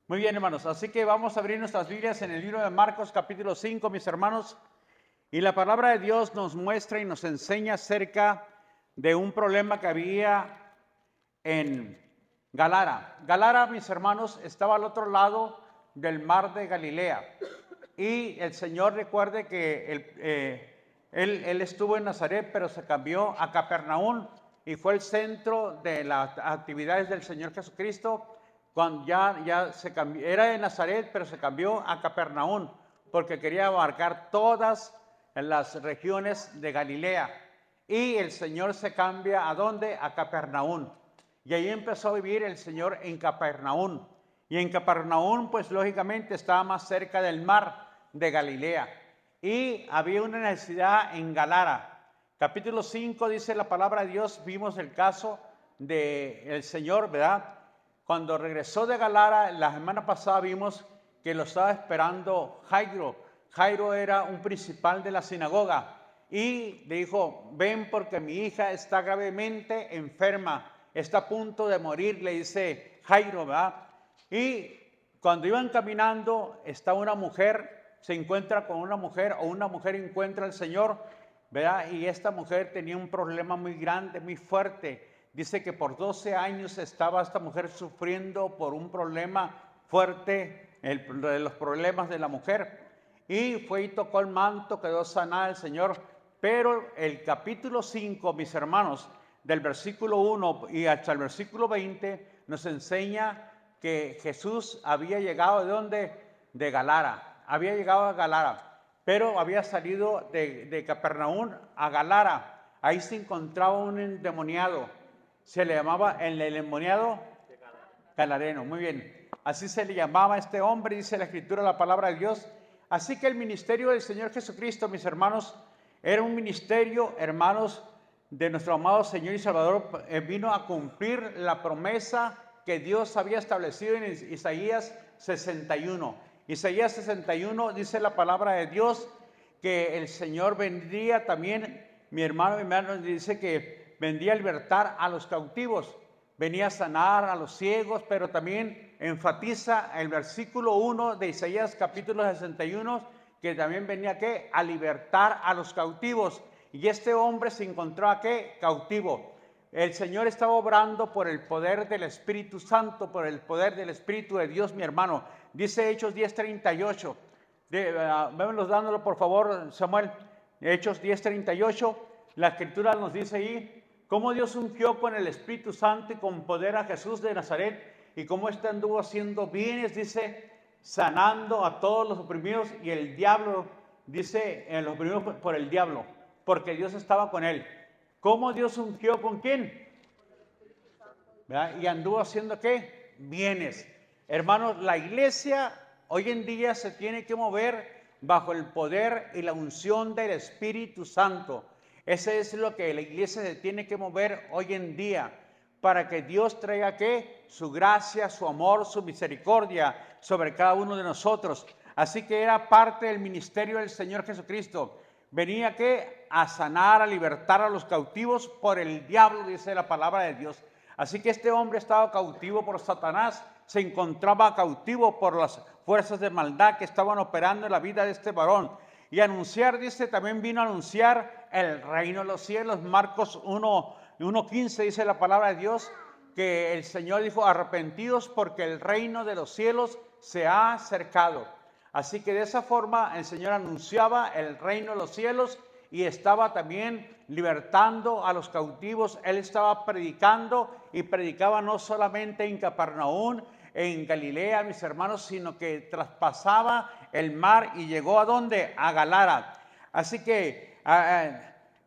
Muy bien, hermanos. Así que vamos a abrir nuestras Biblias en el libro de Marcos, capítulo 5, mis hermanos. Y la palabra de Dios nos muestra y nos enseña acerca de un problema que había en Galara. Galara, mis hermanos, estaba al otro lado del mar de Galilea. Y el Señor, recuerde que él estuvo en Nazaret, pero se cambió a Capernaum y fue el centro de las actividades del Señor Jesucristo. Cuando ya se cambió, era de Nazaret, pero se cambió a Capernaum porque quería abarcar todas las regiones de Galilea. Y el Señor se cambia ¿a dónde? A Capernaum. Y ahí empezó a vivir el Señor en Capernaum. Y en Capernaum, pues lógicamente estaba más cerca del mar de Galilea. Y había una necesidad en Galara. Capítulo 5 dice la palabra de Dios, vimos el caso del Señor, ¿verdad? Cuando regresó de Galara, la semana pasada vimos que lo estaba esperando Jairo. Jairo era un principal de la sinagoga y le dijo, ven porque mi hija está gravemente enferma, está a punto de morir, le dice Jairo, ¿verdad? Y cuando iban caminando, está una mujer, se encuentra con una mujer o una mujer encuentra al Señor, ¿verdad? Y esta mujer tenía un problema muy grande, muy fuerte. Dice que por 12 años estaba esta mujer sufriendo por un problema fuerte, de los problemas de la mujer. Y fue y tocó el manto, quedó sanada el Señor. Pero el capítulo 5, mis hermanos, del versículo 1 y hasta el versículo 20, nos enseña que Jesús había llegado ¿de dónde? De Galara. Había llegado a Galara, pero había salido de Capernaum a Galara. Ahí se encontraba un endemoniado. Se le llamaba el endemoniado Galareno. Muy bien. Así se le llamaba a este hombre, dice la Escritura, la palabra de Dios. Así que el ministerio del Señor Jesucristo, mis hermanos, era un ministerio, hermanos, de nuestro amado Señor y Salvador. Vino a cumplir la promesa que Dios había establecido en Isaías 61. Isaías 61 dice la palabra de Dios que el Señor vendría también, mi hermano dice que vendría a libertar a los cautivos, venía a sanar a los ciegos, pero también enfatiza el versículo 1 de Isaías capítulo 61, que también venía ¿qué? A libertar a los cautivos. Y este hombre se encontró ¿a qué? Cautivo. El Señor estaba obrando por el poder del Espíritu Santo, por el poder del Espíritu de Dios, mi hermano. Dice Hechos 10:38. Vámonos dándolo, por favor, Samuel. Hechos 10:38. La Escritura nos dice ahí cómo Dios ungió con el Espíritu Santo y con poder a Jesús de Nazaret y cómo éste anduvo haciendo bienes, dice, sanando a todos los oprimidos y el diablo, dice, los oprimidos por el diablo, porque Dios estaba con él. ¿Cómo Dios ungió con quién? ¿Verdad? Y anduvo haciendo ¿qué? Bienes. Hermanos, la iglesia hoy en día se tiene que mover bajo el poder y la unción del Espíritu Santo. Ese es lo que la iglesia se tiene que mover hoy en día para que Dios traiga ¿qué? Su gracia, su amor, su misericordia sobre cada uno de nosotros. Así que era parte del ministerio del Señor Jesucristo. Venía ¿qué? A sanar, a libertar a los cautivos por el diablo, dice la palabra de Dios. Así que este hombre estaba cautivo por Satanás, se encontraba cautivo por las fuerzas de maldad que estaban operando en la vida de este varón. Y anunciar, dice, también vino a anunciar el reino de los cielos. Marcos 1:15 dice la palabra de Dios que el Señor dijo, arrepentidos porque el reino de los cielos se ha acercado. Así que de esa forma el Señor anunciaba el reino de los cielos y estaba también libertando a los cautivos. Él estaba predicando y predicaba no solamente en Capernaum, en Galilea, mis hermanos, sino que traspasaba el mar y llegó ¿a dónde? A Galara. Así que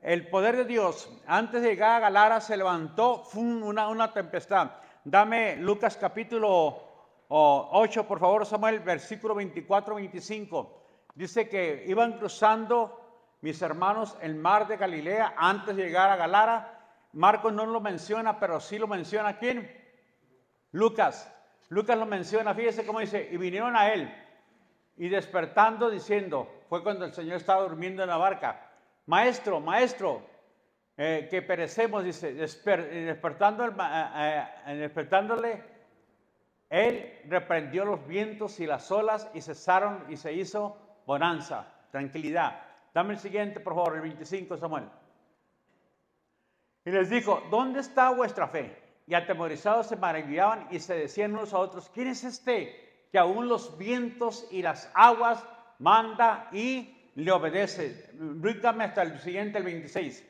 el poder de Dios, antes de llegar a Galara, se levantó una tempestad. Dame Lucas capítulo 8, por favor, Samuel, versículo 24-25. Dice que iban cruzando, mis hermanos, el mar de Galilea antes de llegar a Galara. Marcos no lo menciona, pero sí lo menciona ¿quién? Lucas. Lucas lo menciona, fíjese cómo dice, y vinieron a él, y despertando diciendo, fue cuando el Señor estaba durmiendo en la barca, maestro, que perecemos, dice, despertándole, Él reprendió los vientos y las olas y cesaron y se hizo bonanza, tranquilidad. Dame el siguiente, por favor, el 25, Samuel. Y les dijo, ¿dónde está vuestra fe? Y atemorizados se maravillaban y se decían unos a otros, ¿quién es este que aún los vientos y las aguas manda y le obedece? Bríncame hasta el siguiente, el 26.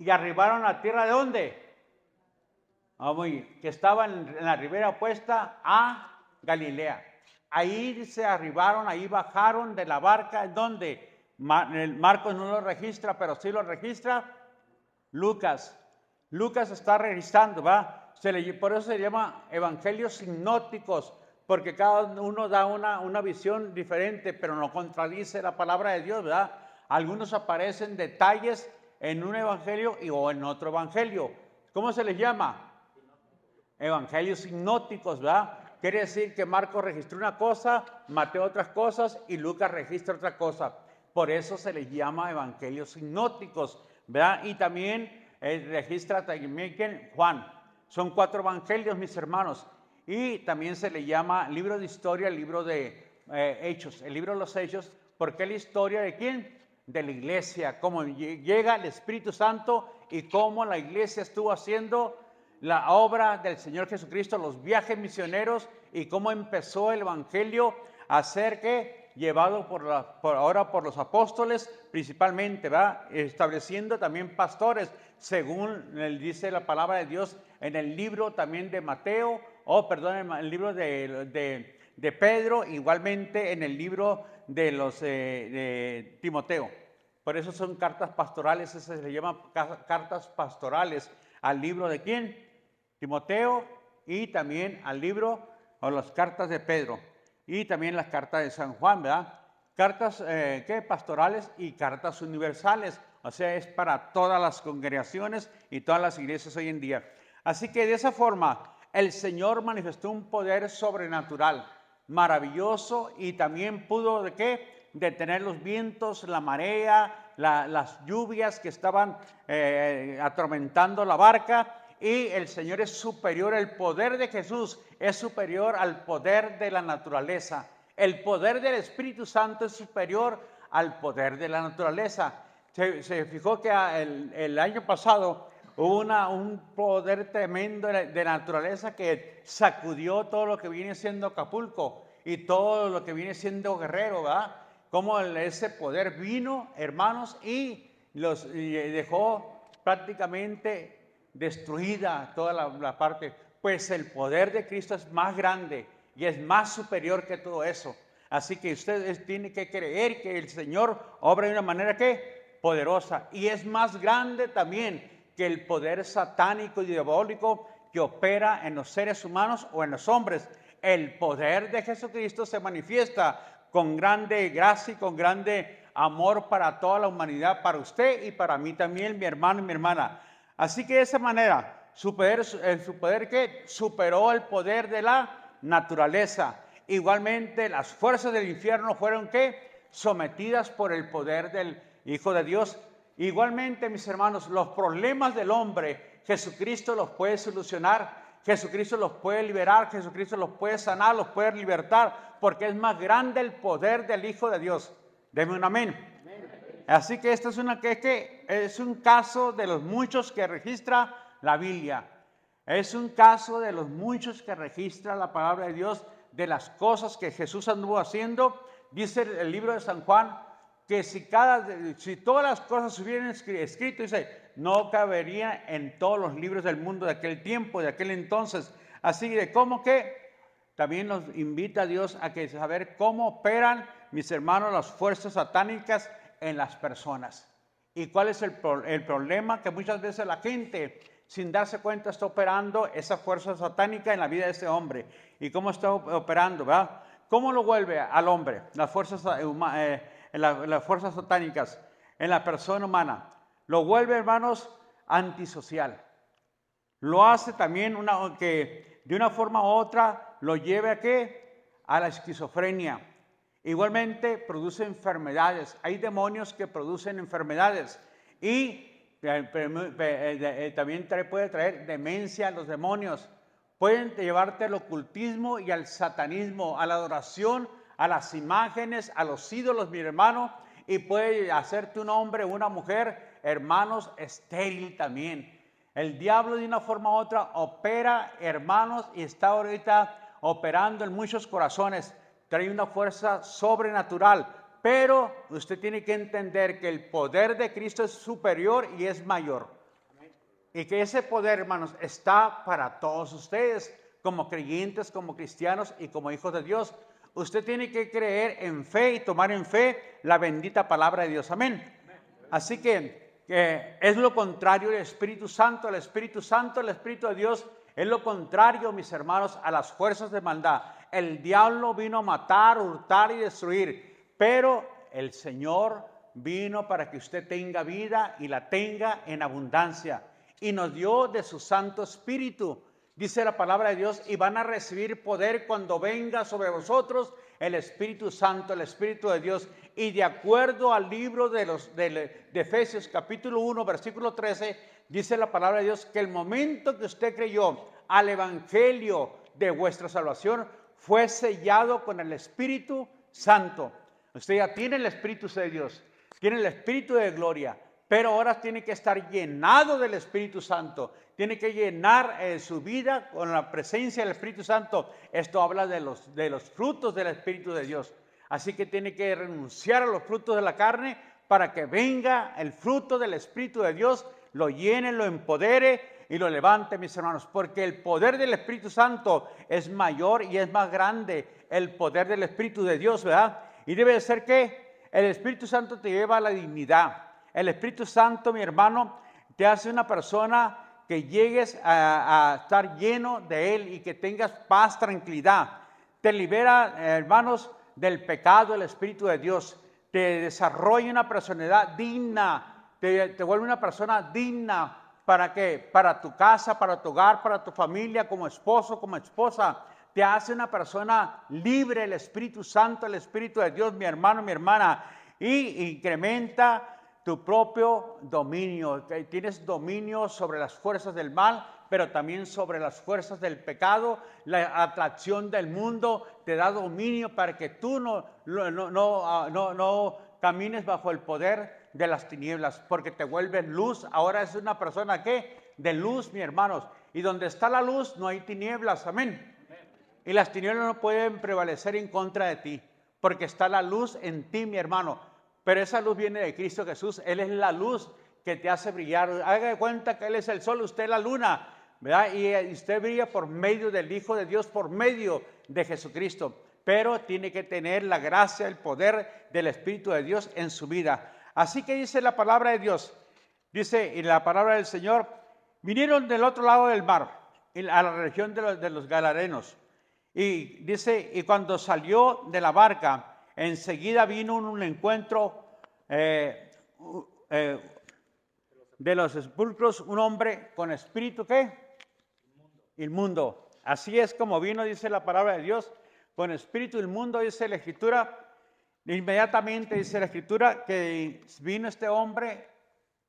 Y arribaron a la tierra de ¿dónde? Que estaban en la ribera opuesta a Galilea. Ahí se arribaron, ahí bajaron de la barca, ¿dónde? Marcos no lo registra, pero sí lo registra Lucas. Lucas está registrando, ¿va? Por eso se llama evangelios sinópticos, porque cada uno da una visión diferente, pero no contradice la palabra de Dios, ¿verdad? Algunos aparecen detalles en un evangelio o en otro evangelio. ¿Cómo se les llama? Evangelios sinópticos, ¿verdad? Quiere decir que Marcos registró una cosa, Mateo otras cosas y Lucas registra otra cosa. Por eso se les llama evangelios sinópticos, ¿verdad? Y también registra también Juan. Son 4 evangelios, mis hermanos. Y también se le llama libro de historia, el libro de Hechos. El libro de los Hechos, porque es la historia de ¿quién? De la iglesia, cómo llega el Espíritu Santo y cómo la iglesia estuvo haciendo la obra del Señor Jesucristo, los viajes misioneros y cómo empezó el evangelio a ser que llevado ahora por los apóstoles principalmente, ¿va? Estableciendo también pastores, según dice la palabra de Dios en el libro también de Mateo, en el libro de Pedro, igualmente en el libro de Timoteo. Por eso son cartas pastorales, eso se le llama cartas pastorales al libro de ¿quién? Timoteo, y también al libro o las cartas de Pedro y también las cartas de San Juan, ¿verdad? Cartas pastorales y cartas universales, o sea, es para todas las congregaciones y todas las iglesias hoy en día. Así que de esa forma el Señor manifestó un poder sobrenatural, maravilloso, y también pudo ¿de qué? Detener los vientos, la marea, las lluvias que estaban atormentando la barca. Y el Señor es superior, el poder de Jesús es superior al poder de la naturaleza. El poder del Espíritu Santo es superior al poder de la naturaleza. Se fijó que el año pasado hubo un poder tremendo de naturaleza que sacudió todo lo que viene siendo Acapulco y todo lo que viene siendo Guerrero, ¿verdad? Como ese poder vino, hermanos, y dejó prácticamente destruida toda la parte, pues el poder de Cristo es más grande y es más superior que todo eso. Así que ustedes tienen que creer que el Señor obra de una manera que poderosa, y es más grande también que el poder satánico y diabólico que opera en los seres humanos o en los hombres. El poder de Jesucristo se manifiesta con grande gracia y con grande amor para toda la humanidad, para usted y para mí también, mi hermano y mi hermana. Así que de esa manera, su poder que superó el poder de la naturaleza. Igualmente, las fuerzas del infierno fueron ¿qué? Sometidas por el poder del Hijo de Dios. Igualmente, mis hermanos, los problemas del hombre, Jesucristo los puede solucionar, Jesucristo los puede liberar, Jesucristo los puede sanar, los puede libertar, porque es más grande el poder del Hijo de Dios. Deme un amén. Así que esto es un caso de los muchos que registra la Biblia. Es un caso de los muchos que registra la palabra de Dios, de las cosas que Jesús anduvo haciendo. Dice el libro de San Juan que si todas las cosas se hubieran escrito, dice, no cabería en todos los libros del mundo de aquel tiempo, de aquel entonces. Así de cómo que también nos invita a Dios a saber cómo operan, mis hermanos, las fuerzas satánicas en las personas. ¿Y cuál es el problema? Que muchas veces la gente, sin darse cuenta, está operando esa fuerza satánica en la vida de ese hombre. ¿Y cómo está operando? ¿Verdad? ¿Cómo lo vuelve al hombre? Las fuerzas satánicas en la persona humana. Lo vuelve, hermanos, antisocial. Lo hace también que de una forma u otra lo lleve ¿a qué? A la esquizofrenia. Igualmente produce enfermedades. Hay demonios que producen enfermedades y también puede traer demencia a los demonios. pueden llevarte al ocultismo y al satanismo, a la adoración, a las imágenes, a los ídolos, mi hermano, y puede hacerte un hombre o una mujer, hermanos, estéril también. El diablo de una forma u otra opera, hermanos, y está ahorita operando en muchos corazones. Trae una fuerza sobrenatural, pero usted tiene que entender que el poder de Cristo es superior y es mayor. Y que ese poder, hermanos, está para todos ustedes, como creyentes, como cristianos y como hijos de Dios. Usted tiene que creer en fe y tomar en fe la bendita palabra de Dios. Amén. Así que es lo contrario del Espíritu Santo. El Espíritu Santo, el Espíritu de Dios, es lo contrario, mis hermanos, a las fuerzas de maldad. El diablo vino a matar, hurtar y destruir, pero el Señor vino para que usted tenga vida y la tenga en abundancia. Y nos dio de su Santo Espíritu, dice la palabra de Dios, y van a recibir poder cuando venga sobre vosotros el Espíritu Santo, el Espíritu de Dios. Y de acuerdo al libro de Efesios capítulo 1, versículo 13, dice la palabra de Dios que el momento que usted creyó al Evangelio de vuestra salvación, fue sellado con el Espíritu Santo. Usted ya tiene el Espíritu de Dios, tiene el Espíritu de gloria, pero ahora tiene que estar llenado del Espíritu Santo. Tiene que llenar su vida con la presencia del Espíritu Santo. Esto habla de los frutos del Espíritu de Dios. Así que tiene que renunciar a los frutos de la carne para que venga el fruto del Espíritu de Dios, lo llene, lo empodere y lo levante, mis hermanos. Porque el poder del Espíritu Santo es mayor y es más grande el poder del Espíritu de Dios, ¿verdad? Y debe de ser que el Espíritu Santo te lleva a la dignidad. El Espíritu Santo, mi hermano, te hace una persona que llegues a estar lleno de Él y que tengas paz, tranquilidad. Te libera, hermanos, del pecado, el Espíritu de Dios. Te desarrolla una personalidad digna, te vuelve una persona digna. ¿Para qué? Para tu casa, para tu hogar, para tu familia, como esposo, como esposa. Te hace una persona libre, el Espíritu Santo, el Espíritu de Dios, mi hermano, mi hermana. Y incrementa tu propio dominio. Tienes dominio sobre las fuerzas del mal, pero también sobre las fuerzas del pecado. La atracción del mundo te da dominio para que tú no camines bajo el poder de las tinieblas, porque te vuelves luz. Ahora es una persona que de luz, mis hermanos. Y donde está la luz no hay tinieblas. Amén. Y las tinieblas no pueden prevalecer en contra de ti, porque está la luz en ti, mi hermano. Pero esa luz viene de Cristo Jesús. Él es la luz que te hace brillar. Haga de cuenta que Él es el sol, usted es la luna, ¿verdad? Y usted brilla por medio del Hijo de Dios, por medio de Jesucristo. Pero tiene que tener la gracia, el poder del Espíritu de Dios en su vida. Así que dice la palabra de Dios, dice y la palabra del Señor, vinieron del otro lado del mar, a la región de los Gadarenos. Y dice, y cuando salió de la barca, enseguida vino un encuentro de los sepulcros, un hombre con espíritu, ¿qué? Inmundo. Así es como vino, dice la palabra de Dios, con espíritu inmundo, dice la Escritura. Inmediatamente dice la Escritura que vino este hombre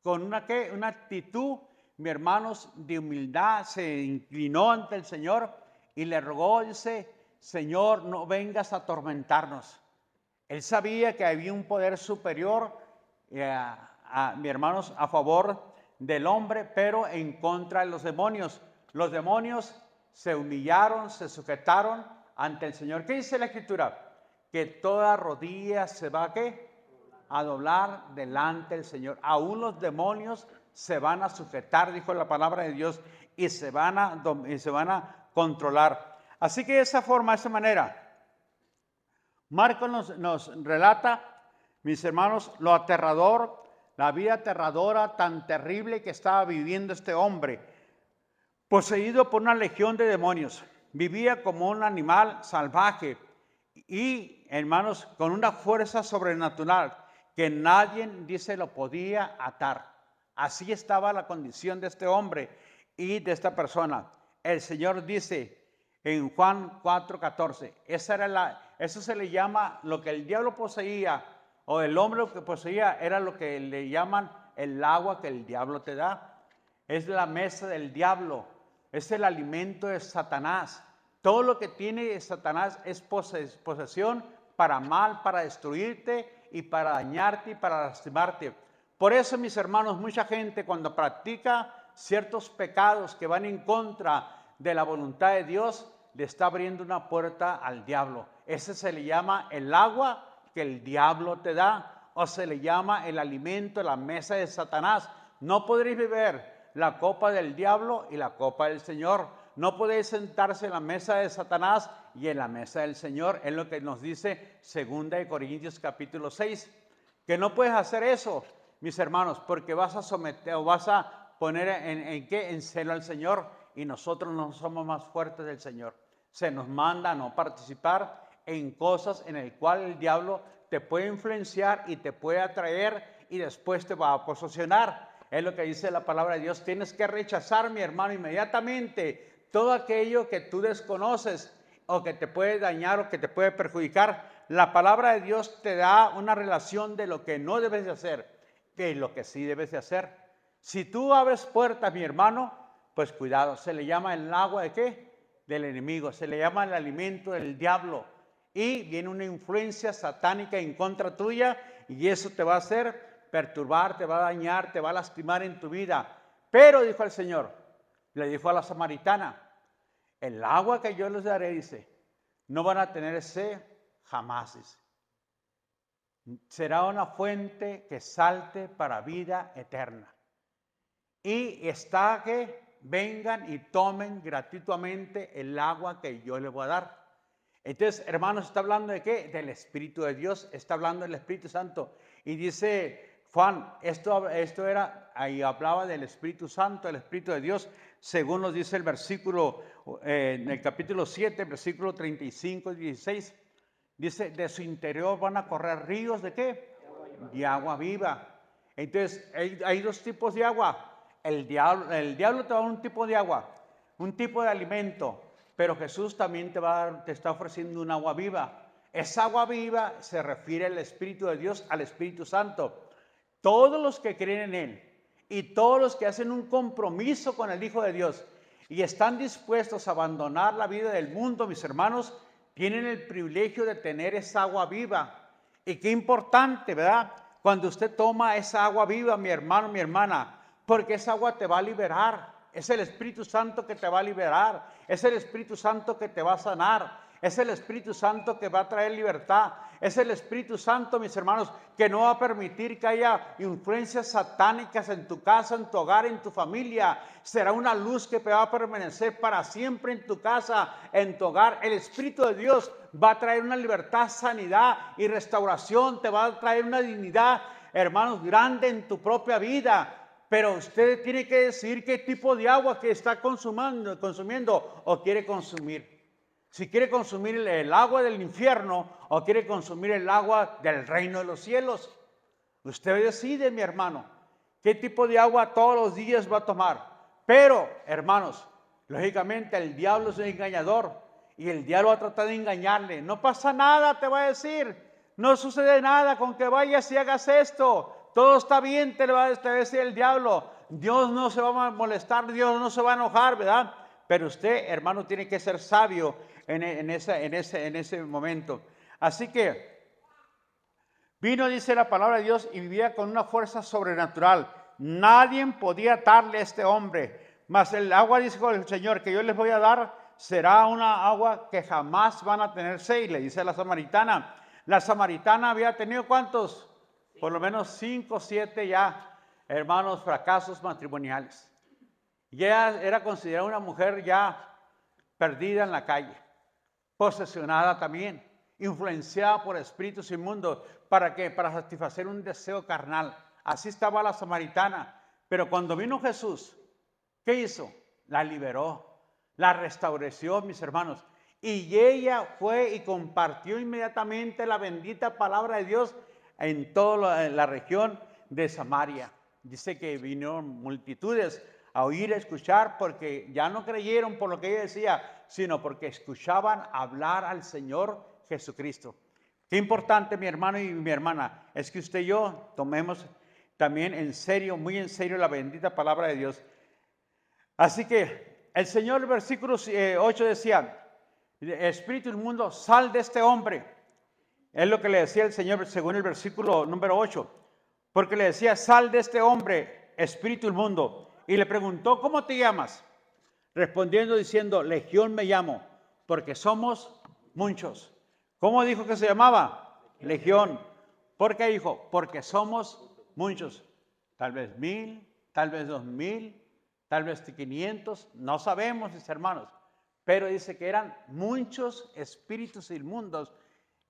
con una actitud, mis hermanos, de humildad. Se inclinó ante el Señor y le rogó, dice, Señor, no vengas a atormentarnos. Él sabía que había un poder superior, mis hermanos, a favor del hombre, pero en contra de los demonios. Los demonios se humillaron, se sujetaron ante el Señor. ¿Qué dice la Escritura? Que toda rodilla se va a doblar delante del Señor. Aún los demonios se van a sujetar, dijo la palabra de Dios, y se van a controlar. Así que de esa forma, de esa manera, Marcos nos relata, mis hermanos, lo aterrador, la vida aterradora tan terrible que estaba viviendo este hombre, poseído por una legión de demonios. Vivía como un animal salvaje y, hermanos, con una fuerza sobrenatural que nadie, dice, lo podía atar. Así estaba la condición de este hombre y de esta persona. El Señor dice en Juan 4:14, eso se le llama lo que el diablo poseía, o el hombre lo que poseía, era lo que le llaman el agua que el diablo te da. Es la mesa del diablo. es el alimento de Satanás. Todo lo que tiene Satanás es posesión para mal, para destruirte y para dañarte y para lastimarte. Por eso, mis hermanos, mucha gente cuando practica ciertos pecados que van en contra de la voluntad de Dios, le está abriendo una puerta al diablo. Ese se le llama el agua que el diablo te da, o se le llama el alimento, la mesa de Satanás. No podréis beber la copa del diablo y la copa del Señor. No podéis sentarse en la mesa de Satanás y en la mesa del Señor. Es lo que nos dice 2 Corintios capítulo 6. Que no puedes hacer eso, mis hermanos, porque vas a someter o vas a poner en celo al Señor, y nosotros no somos más fuertes del Señor. Se nos manda a no participar en cosas en el cual el diablo te puede influenciar y te puede atraer y después te va a posesionar. Es lo que dice la palabra de Dios. Tienes que rechazar, mi hermano, inmediatamente todo aquello que tú desconoces o que te puede dañar o que te puede perjudicar. La palabra de Dios te da una relación de lo que no debes de hacer, de lo que sí debes de hacer. Si tú abres puertas, mi hermano, pues cuidado, se le llama el agua ¿de qué? Del enemigo, se le llama el alimento del diablo. Y viene una influencia satánica en contra tuya y eso te va a hacer perturbar, te va a dañar, te va a lastimar en tu vida. Pero dijo el Señor, le dijo a la samaritana, el agua que yo les daré, dice, no van a tener sed jamás, dice. Será una fuente que salte para vida eterna. Y está que vengan y tomen gratuitamente el agua que yo les voy a dar. Entonces, hermanos, está hablando de qué? Del Espíritu de Dios, está hablando del Espíritu Santo. Y dice Juan, esto era, ahí hablaba del Espíritu Santo, del Espíritu de Dios, según nos dice el versículo, en el capítulo 7, versículo 35 y 16. Dice, de su interior van a correr ríos ¿de qué? De agua viva. Entonces, hay dos tipos de agua. El diablo te va a dar un tipo de agua, un tipo de alimento, pero Jesús también te está ofreciendo un agua viva. Esa agua viva se refiere al Espíritu de Dios, al Espíritu Santo. Todos los que creen en Él y todos los que hacen un compromiso con el Hijo de Dios y están dispuestos a abandonar la vida del mundo, mis hermanos, tienen el privilegio de tener esa agua viva. Y qué importante, ¿verdad? Cuando usted toma esa agua viva, mi hermano, mi hermana, porque esa agua te va a liberar. Es el Espíritu Santo que te va a liberar. Es el Espíritu Santo que te va a sanar. Es el Espíritu Santo que va a traer libertad. Es el Espíritu Santo, mis hermanos, que no va a permitir que haya influencias satánicas en tu casa, en tu hogar, en tu familia. Será una luz que te va a permanecer para siempre en tu casa, en tu hogar. El Espíritu de Dios va a traer una libertad, sanidad y restauración. Te va a traer una dignidad, hermanos, grande en tu propia vida. Pero usted tiene que decidir qué tipo de agua que está consumiendo o quiere consumir. Si quiere consumir el agua del infierno o quiere consumir el agua del reino de los cielos. Usted decide, mi hermano, qué tipo de agua todos los días va a tomar. Pero, hermanos, lógicamente el diablo es un engañador y el diablo va a tratar de engañarle. No pasa nada, te va a decir. No sucede nada con que vayas y hagas esto. Todo está bien, te va a decir el diablo. Dios no se va a molestar, Dios no se va a enojar, ¿verdad? Pero usted, hermano, tiene que ser sabio en ese momento. Así que vino, dice la palabra de Dios, y vivía con una fuerza sobrenatural. Nadie podía atarle a este hombre. Mas el agua, dice el Señor, que yo les voy a dar, será una agua que jamás van a tener sed. Y le dice a la samaritana. La samaritana había tenido ¿cuántos? Por lo menos 5 o 7 ya, hermanos, fracasos matrimoniales. Ya era considerada una mujer ya perdida en la calle, posesionada también, influenciada por espíritus inmundos. ¿Para qué? Para satisfacer un deseo carnal. Así estaba la samaritana. Pero cuando vino Jesús, ¿qué hizo? La liberó, la restaureció, mis hermanos. Y ella fue y compartió inmediatamente la bendita palabra de Dios en toda la región de Samaria. Dice que vinieron multitudes a oír, a escuchar, porque ya no creyeron por lo que ella decía, sino porque escuchaban hablar al Señor Jesucristo. Qué importante, mi hermano y mi hermana, es que usted y yo tomemos también en serio, muy en serio, la bendita palabra de Dios. Así que el Señor, el versículo 8 decía, espíritu inmundo, sal de este hombre. Es lo que le decía el Señor según el versículo número 8. Porque le decía, sal de este hombre, espíritu inmundo. Y le preguntó, ¿cómo te llamas? Respondiendo diciendo, Legión me llamo, porque somos muchos. ¿Cómo dijo que se llamaba? Legión. ¿Por qué dijo? Porque somos muchos. Tal vez 1000, tal vez 2000, tal vez 500, no sabemos, mis hermanos. Pero dice que eran muchos espíritus inmundos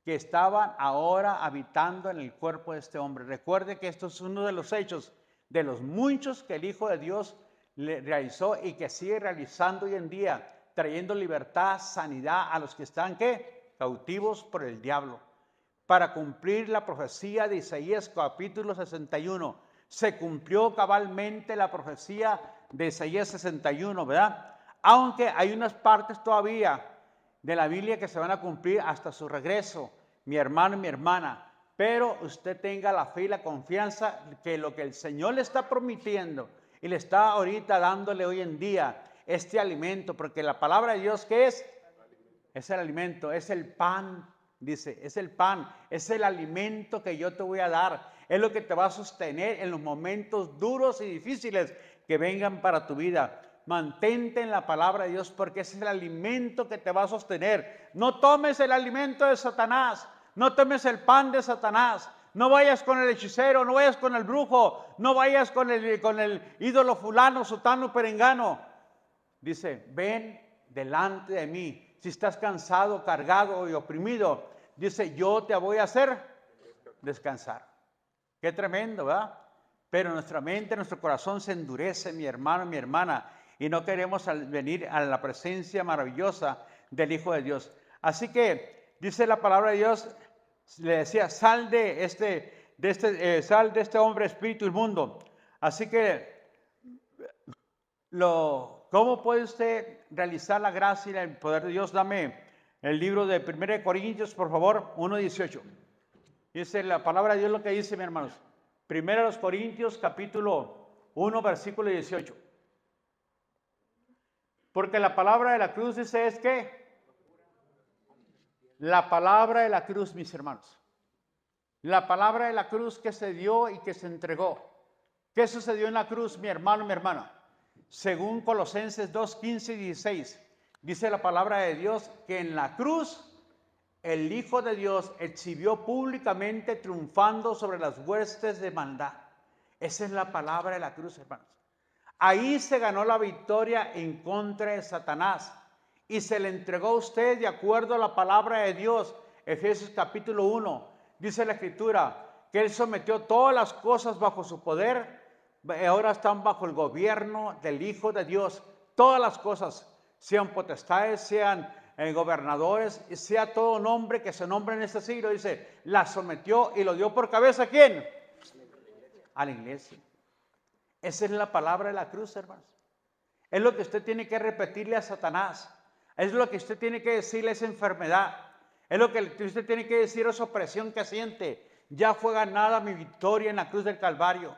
que estaban ahora habitando en el cuerpo de este hombre. Recuerde que esto es uno de los hechos, de los muchos que el Hijo de Dios le realizó y que sigue realizando hoy en día, trayendo libertad, sanidad a los que están, ¿qué? Cautivos por el diablo. Para cumplir la profecía de Isaías capítulo 61. Se cumplió cabalmente la profecía de Isaías 61, ¿verdad? Aunque hay unas partes todavía de la Biblia que se van a cumplir hasta su regreso, mi hermano y mi hermana. Pero usted tenga la fe y la confianza que lo que el Señor le está prometiendo y le está ahorita dándole hoy en día este alimento, porque la palabra de Dios, ¿qué es? Es el alimento, es el pan, dice, es el pan, es el alimento que yo te voy a dar, es lo que te va a sostener en los momentos duros y difíciles que vengan para tu vida. Mantente en la palabra de Dios porque ese es el alimento que te va a sostener. No tomes el alimento de Satanás, no tomes el pan de Satanás. No vayas con el hechicero, no vayas con el brujo, no vayas con el ídolo fulano, sotano, perengano. Dice, ven delante de mí. Si estás cansado, cargado y oprimido, dice, yo te voy a hacer descansar. Qué tremendo, ¿verdad? Pero nuestra mente, nuestro corazón se endurece, mi hermano, mi hermana, y no queremos venir a la presencia maravillosa del Hijo de Dios. Así que dice la palabra de Dios, le decía, sal de este hombre espíritu inmundo. Así que ¿cómo puede usted realizar la gracia y el poder de Dios? Dame el libro de 1 Corintios, por favor, 1:18. Dice la palabra de Dios lo que dice, mis hermanos. 1 Corintios, capítulo 1, versículo 18. Porque la palabra de la cruz dice es que la palabra de la cruz, mis hermanos. La palabra de la cruz que se dio y que se entregó. ¿Qué sucedió en la cruz, mi hermano, mi hermana? Según Colosenses 2, 15 y 16, dice la palabra de Dios que en la cruz el Hijo de Dios exhibió públicamente triunfando sobre las huestes de maldad. Esa es la palabra de la cruz, hermanos. Ahí se ganó la victoria en contra de Satanás y se le entregó a usted de acuerdo a la palabra de Dios. Efesios capítulo 1, dice la Escritura que Él sometió todas las cosas bajo su poder. Ahora están bajo el gobierno del Hijo de Dios. Todas las cosas, sean potestades, sean gobernadores, sea todo nombre que se nombre en este siglo, dice, la sometió y lo dio por cabeza ¿a quién? A la iglesia. Esa es la palabra de la cruz, hermanos. Es lo que usted tiene que repetirle a Satanás. Es lo que usted tiene que decirle a esa enfermedad. Es lo que usted tiene que decir a esa opresión que siente. Ya fue ganada mi victoria en la cruz del Calvario.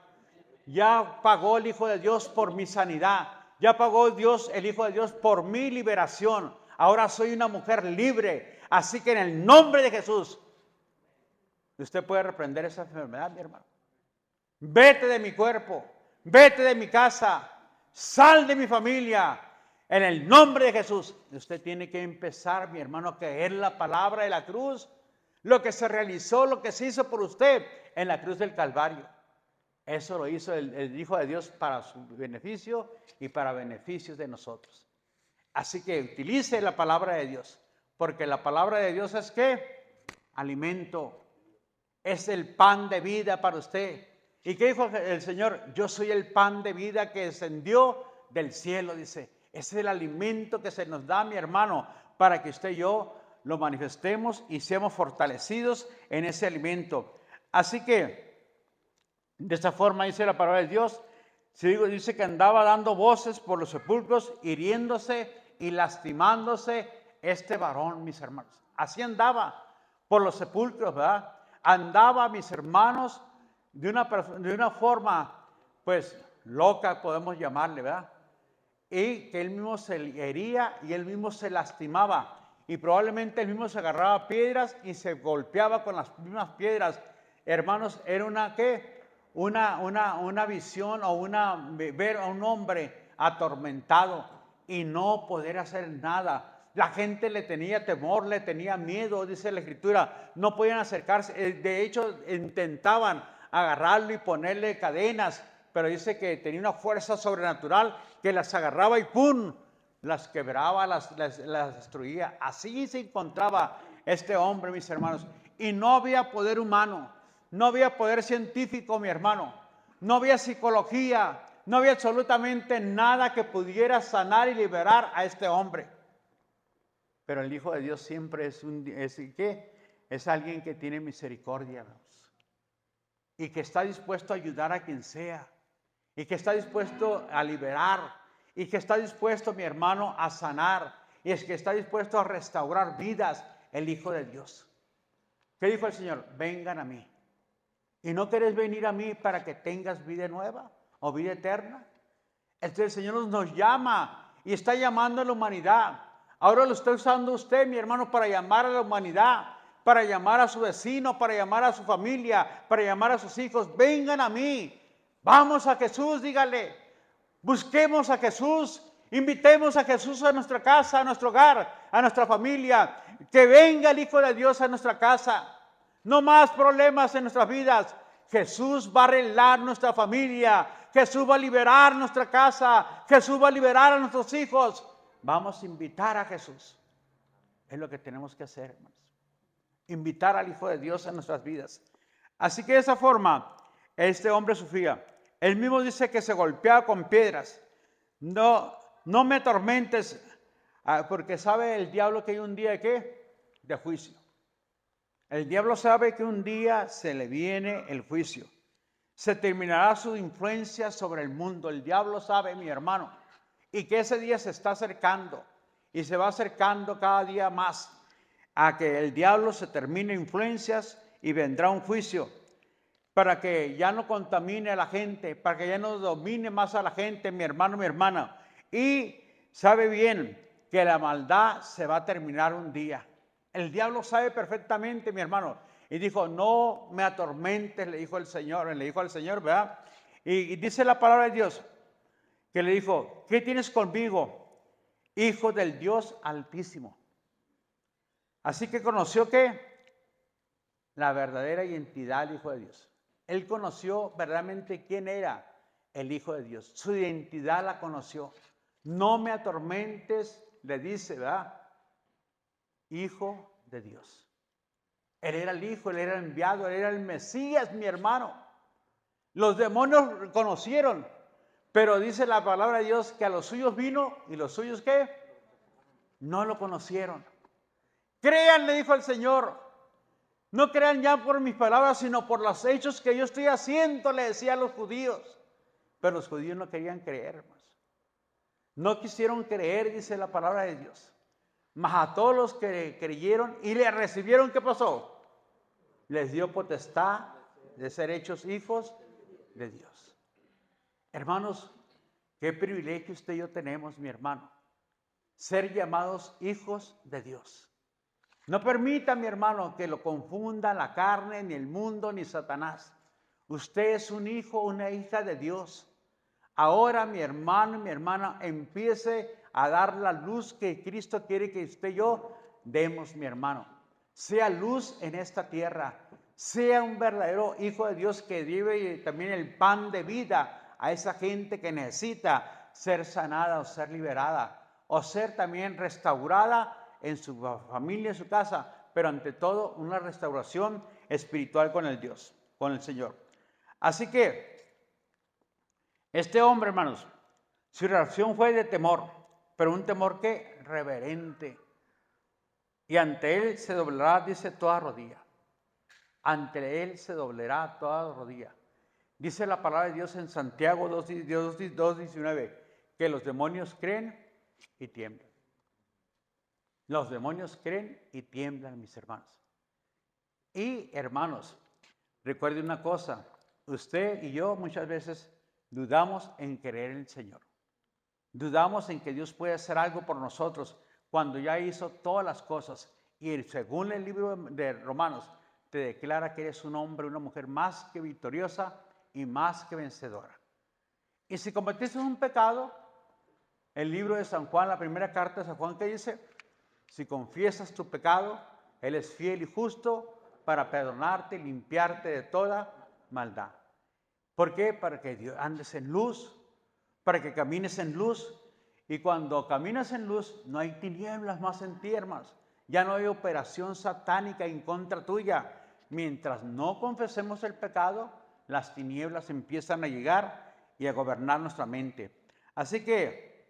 Ya pagó el Hijo de Dios por mi sanidad. Ya pagó Dios, el Hijo de Dios, por mi liberación. Ahora soy una mujer libre. Así que en el nombre de Jesús, usted puede reprender esa enfermedad, mi hermano. Vete de mi cuerpo. Vete de mi casa. Sal de mi familia. En el nombre de Jesús. Usted tiene que empezar, mi hermano, a creer la palabra de la cruz. Lo que se realizó, lo que se hizo por usted en la cruz del Calvario. Eso lo hizo el Hijo de Dios para su beneficio y para beneficios de nosotros. Así que utilice la palabra de Dios, porque la palabra de Dios es ¿qué? Alimento. Es el pan de vida para usted. ¿Y qué dijo el Señor? Yo soy el pan de vida que descendió del cielo, dice. Ese es el alimento que se nos da, mi hermano, para que usted y yo lo manifestemos y seamos fortalecidos en ese alimento. Así que de esta forma dice la palabra de Dios, dice que andaba dando voces por los sepulcros, hiriéndose y lastimándose este varón, mis hermanos. Así andaba por los sepulcros, ¿verdad? Andaba, mis hermanos, de una forma, pues, loca, podemos llamarle, ¿verdad? y que él mismo se hería y él mismo se lastimaba. Y probablemente él mismo se agarraba piedras y se golpeaba con las mismas piedras. Hermanos, era una ¿qué? Una visión o ver a un hombre atormentado y no poder hacer nada. La gente le tenía temor, le tenía miedo, dice la Escritura. No podían acercarse. De hecho, intentaban agarrarlo y ponerle cadenas, pero dice que tenía una fuerza sobrenatural que las agarraba y ¡pum!, las quebraba, las destruía. Así se encontraba este hombre, mis hermanos. Y no había poder humano, no había poder científico, mi hermano. No había psicología, no había absolutamente nada que pudiera sanar y liberar a este hombre. Pero el Hijo de Dios siempre es alguien que tiene misericordia, hermanos, y que está dispuesto a ayudar a quien sea, y que está dispuesto a liberar, y que está dispuesto, mi hermano, a sanar, y es que está dispuesto a restaurar vidas, el Hijo de Dios. ¿Qué dijo el Señor? Vengan a mí. ¿Y no querés venir a mí para que tengas vida nueva o vida eterna? Entonces el Señor nos llama y está llamando a la humanidad. Ahora lo está usando usted, mi hermano, para llamar a la humanidad, para llamar a su vecino, para llamar a su familia, para llamar a sus hijos. Vengan a mí. Vamos a Jesús, dígale. Busquemos a Jesús. Invitemos a Jesús a nuestra casa, a nuestro hogar, a nuestra familia. Que venga el Hijo de Dios a nuestra casa. No más problemas en nuestras vidas. Jesús va a arreglar nuestra familia. Jesús va a liberar nuestra casa. Jesús va a liberar a nuestros hijos. Vamos a invitar a Jesús. Es lo que tenemos que hacer, hermanos. Invitar al Hijo de Dios a nuestras vidas. Así que de esa forma, este hombre sufría. Él mismo dice que se golpeaba con piedras. No me atormentes, porque sabe el diablo que hay un día de ¿qué? De juicio. El diablo sabe que un día se le viene el juicio. Se terminará su influencia sobre el mundo. El diablo sabe, mi hermano, y que ese día se está acercando y se va acercando cada día más a que el diablo se termine influencias y vendrá un juicio para que ya no contamine a la gente, para que ya no domine más a la gente, mi hermano, mi hermana. Y sabe bien que la maldad se va a terminar un día. El diablo sabe perfectamente, mi hermano. Y dijo, no me atormentes, le dijo al Señor, ¿verdad? Y dice la palabra de Dios, que le dijo, ¿qué tienes conmigo, Hijo del Dios Altísimo? Así que conoció que la verdadera identidad del Hijo de Dios. Él conoció verdaderamente quién era el Hijo de Dios. Su identidad la conoció. No me atormentes, le dice, ¿verdad? Hijo de Dios. Él era el Hijo, Él era el enviado, Él era el Mesías, mi hermano. Los demonios conocieron, pero dice la palabra de Dios que a los suyos vino y los suyos ¿qué? No lo conocieron. Crean, le dijo el Señor. No crean ya por mis palabras, sino por los hechos que yo estoy haciendo, le decía a los judíos. Pero los judíos no querían creer, hermanos. No quisieron creer, dice la palabra de Dios. Mas a todos los que creyeron y le recibieron, ¿qué pasó? Les dio potestad de ser hechos hijos de Dios. Hermanos, qué privilegio usted y yo tenemos, mi hermano. Ser llamados hijos de Dios. No permita, mi hermano, que lo confunda la carne, ni el mundo, ni Satanás. Usted es un hijo, una hija de Dios. Ahora, mi hermano y mi hermana, empiece a dar la luz que Cristo quiere que usted y yo demos, mi hermano. Sea luz en esta tierra. Sea un verdadero hijo de Dios que lleve también el pan de vida a esa gente que necesita ser sanada o ser liberada o ser también restaurada en su familia, en su casa, pero ante todo una restauración espiritual con el Dios, con el Señor. Así que este hombre, hermanos, su reacción fue de temor, pero un temor que reverente. Y ante él se doblará, dice, toda rodilla. Ante él se doblará toda rodilla. Dice la palabra de Dios en Santiago 2:19, que los demonios creen y tiemblan. Los demonios creen y tiemblan, mis hermanos. Y hermanos, recuerde una cosa, usted y yo muchas veces dudamos en creer en el Señor. Dudamos en que Dios puede hacer algo por nosotros cuando ya hizo todas las cosas. Y según el libro de Romanos, te declara que eres un hombre, una mujer más que victoriosa y más que vencedora. Y si cometiste un pecado, el libro de San Juan, la primera carta de San Juan, que dice, si confiesas tu pecado, Él es fiel y justo para perdonarte y limpiarte de toda maldad. ¿Por qué? Para que andes en luz, para que camines en luz. Y cuando caminas en luz, no hay tinieblas más en ti, hermanos. Ya no hay operación satánica en contra tuya. Mientras no confesemos el pecado, las tinieblas empiezan a llegar y a gobernar nuestra mente. Así que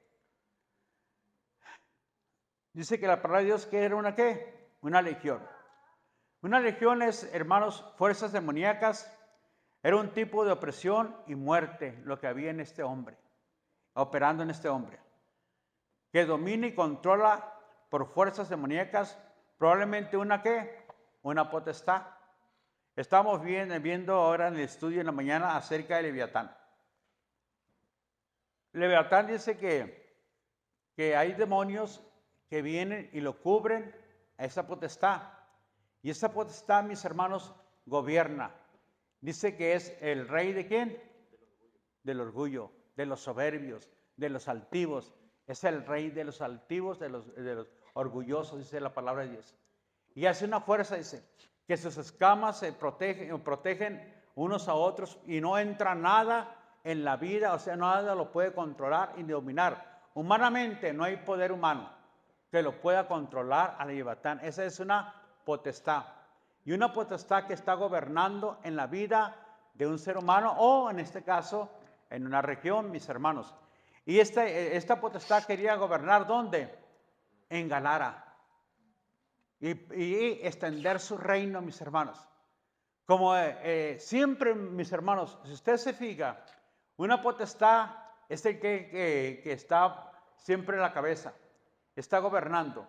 dice que la palabra de Dios que era una ¿qué? Una legión. Una legión es, hermanos, fuerzas demoníacas. Era un tipo de opresión y muerte lo que había en este hombre, operando en este hombre, que domina y controla por fuerzas demoníacas, probablemente una ¿qué? Una potestad. Estamos viendo ahora en el estudio en la mañana acerca de Leviatán. Leviatán dice que hay demonios que vienen y lo cubren a esa potestad. Y esa potestad, mis hermanos, gobierna. Dice que es el rey de ¿quién? Del orgullo, de los soberbios, de los altivos. Es el rey de los altivos, de los orgullosos, dice la palabra de Dios. Y hace una fuerza, dice, que sus escamas se protegen unos a otros y no entra nada en la vida, o sea, nada lo puede controlar y dominar. Humanamente no hay poder humano que lo pueda controlar a Leviatán. Esa es una potestad. Y una potestad que está gobernando en la vida de un ser humano o en este caso en una región, mis hermanos. Y esta potestad quería gobernar ¿dónde? En Galara. Y extender su reino, mis hermanos. Como siempre, mis hermanos, si usted se fija, una potestad es el que está siempre en la cabeza, está gobernando.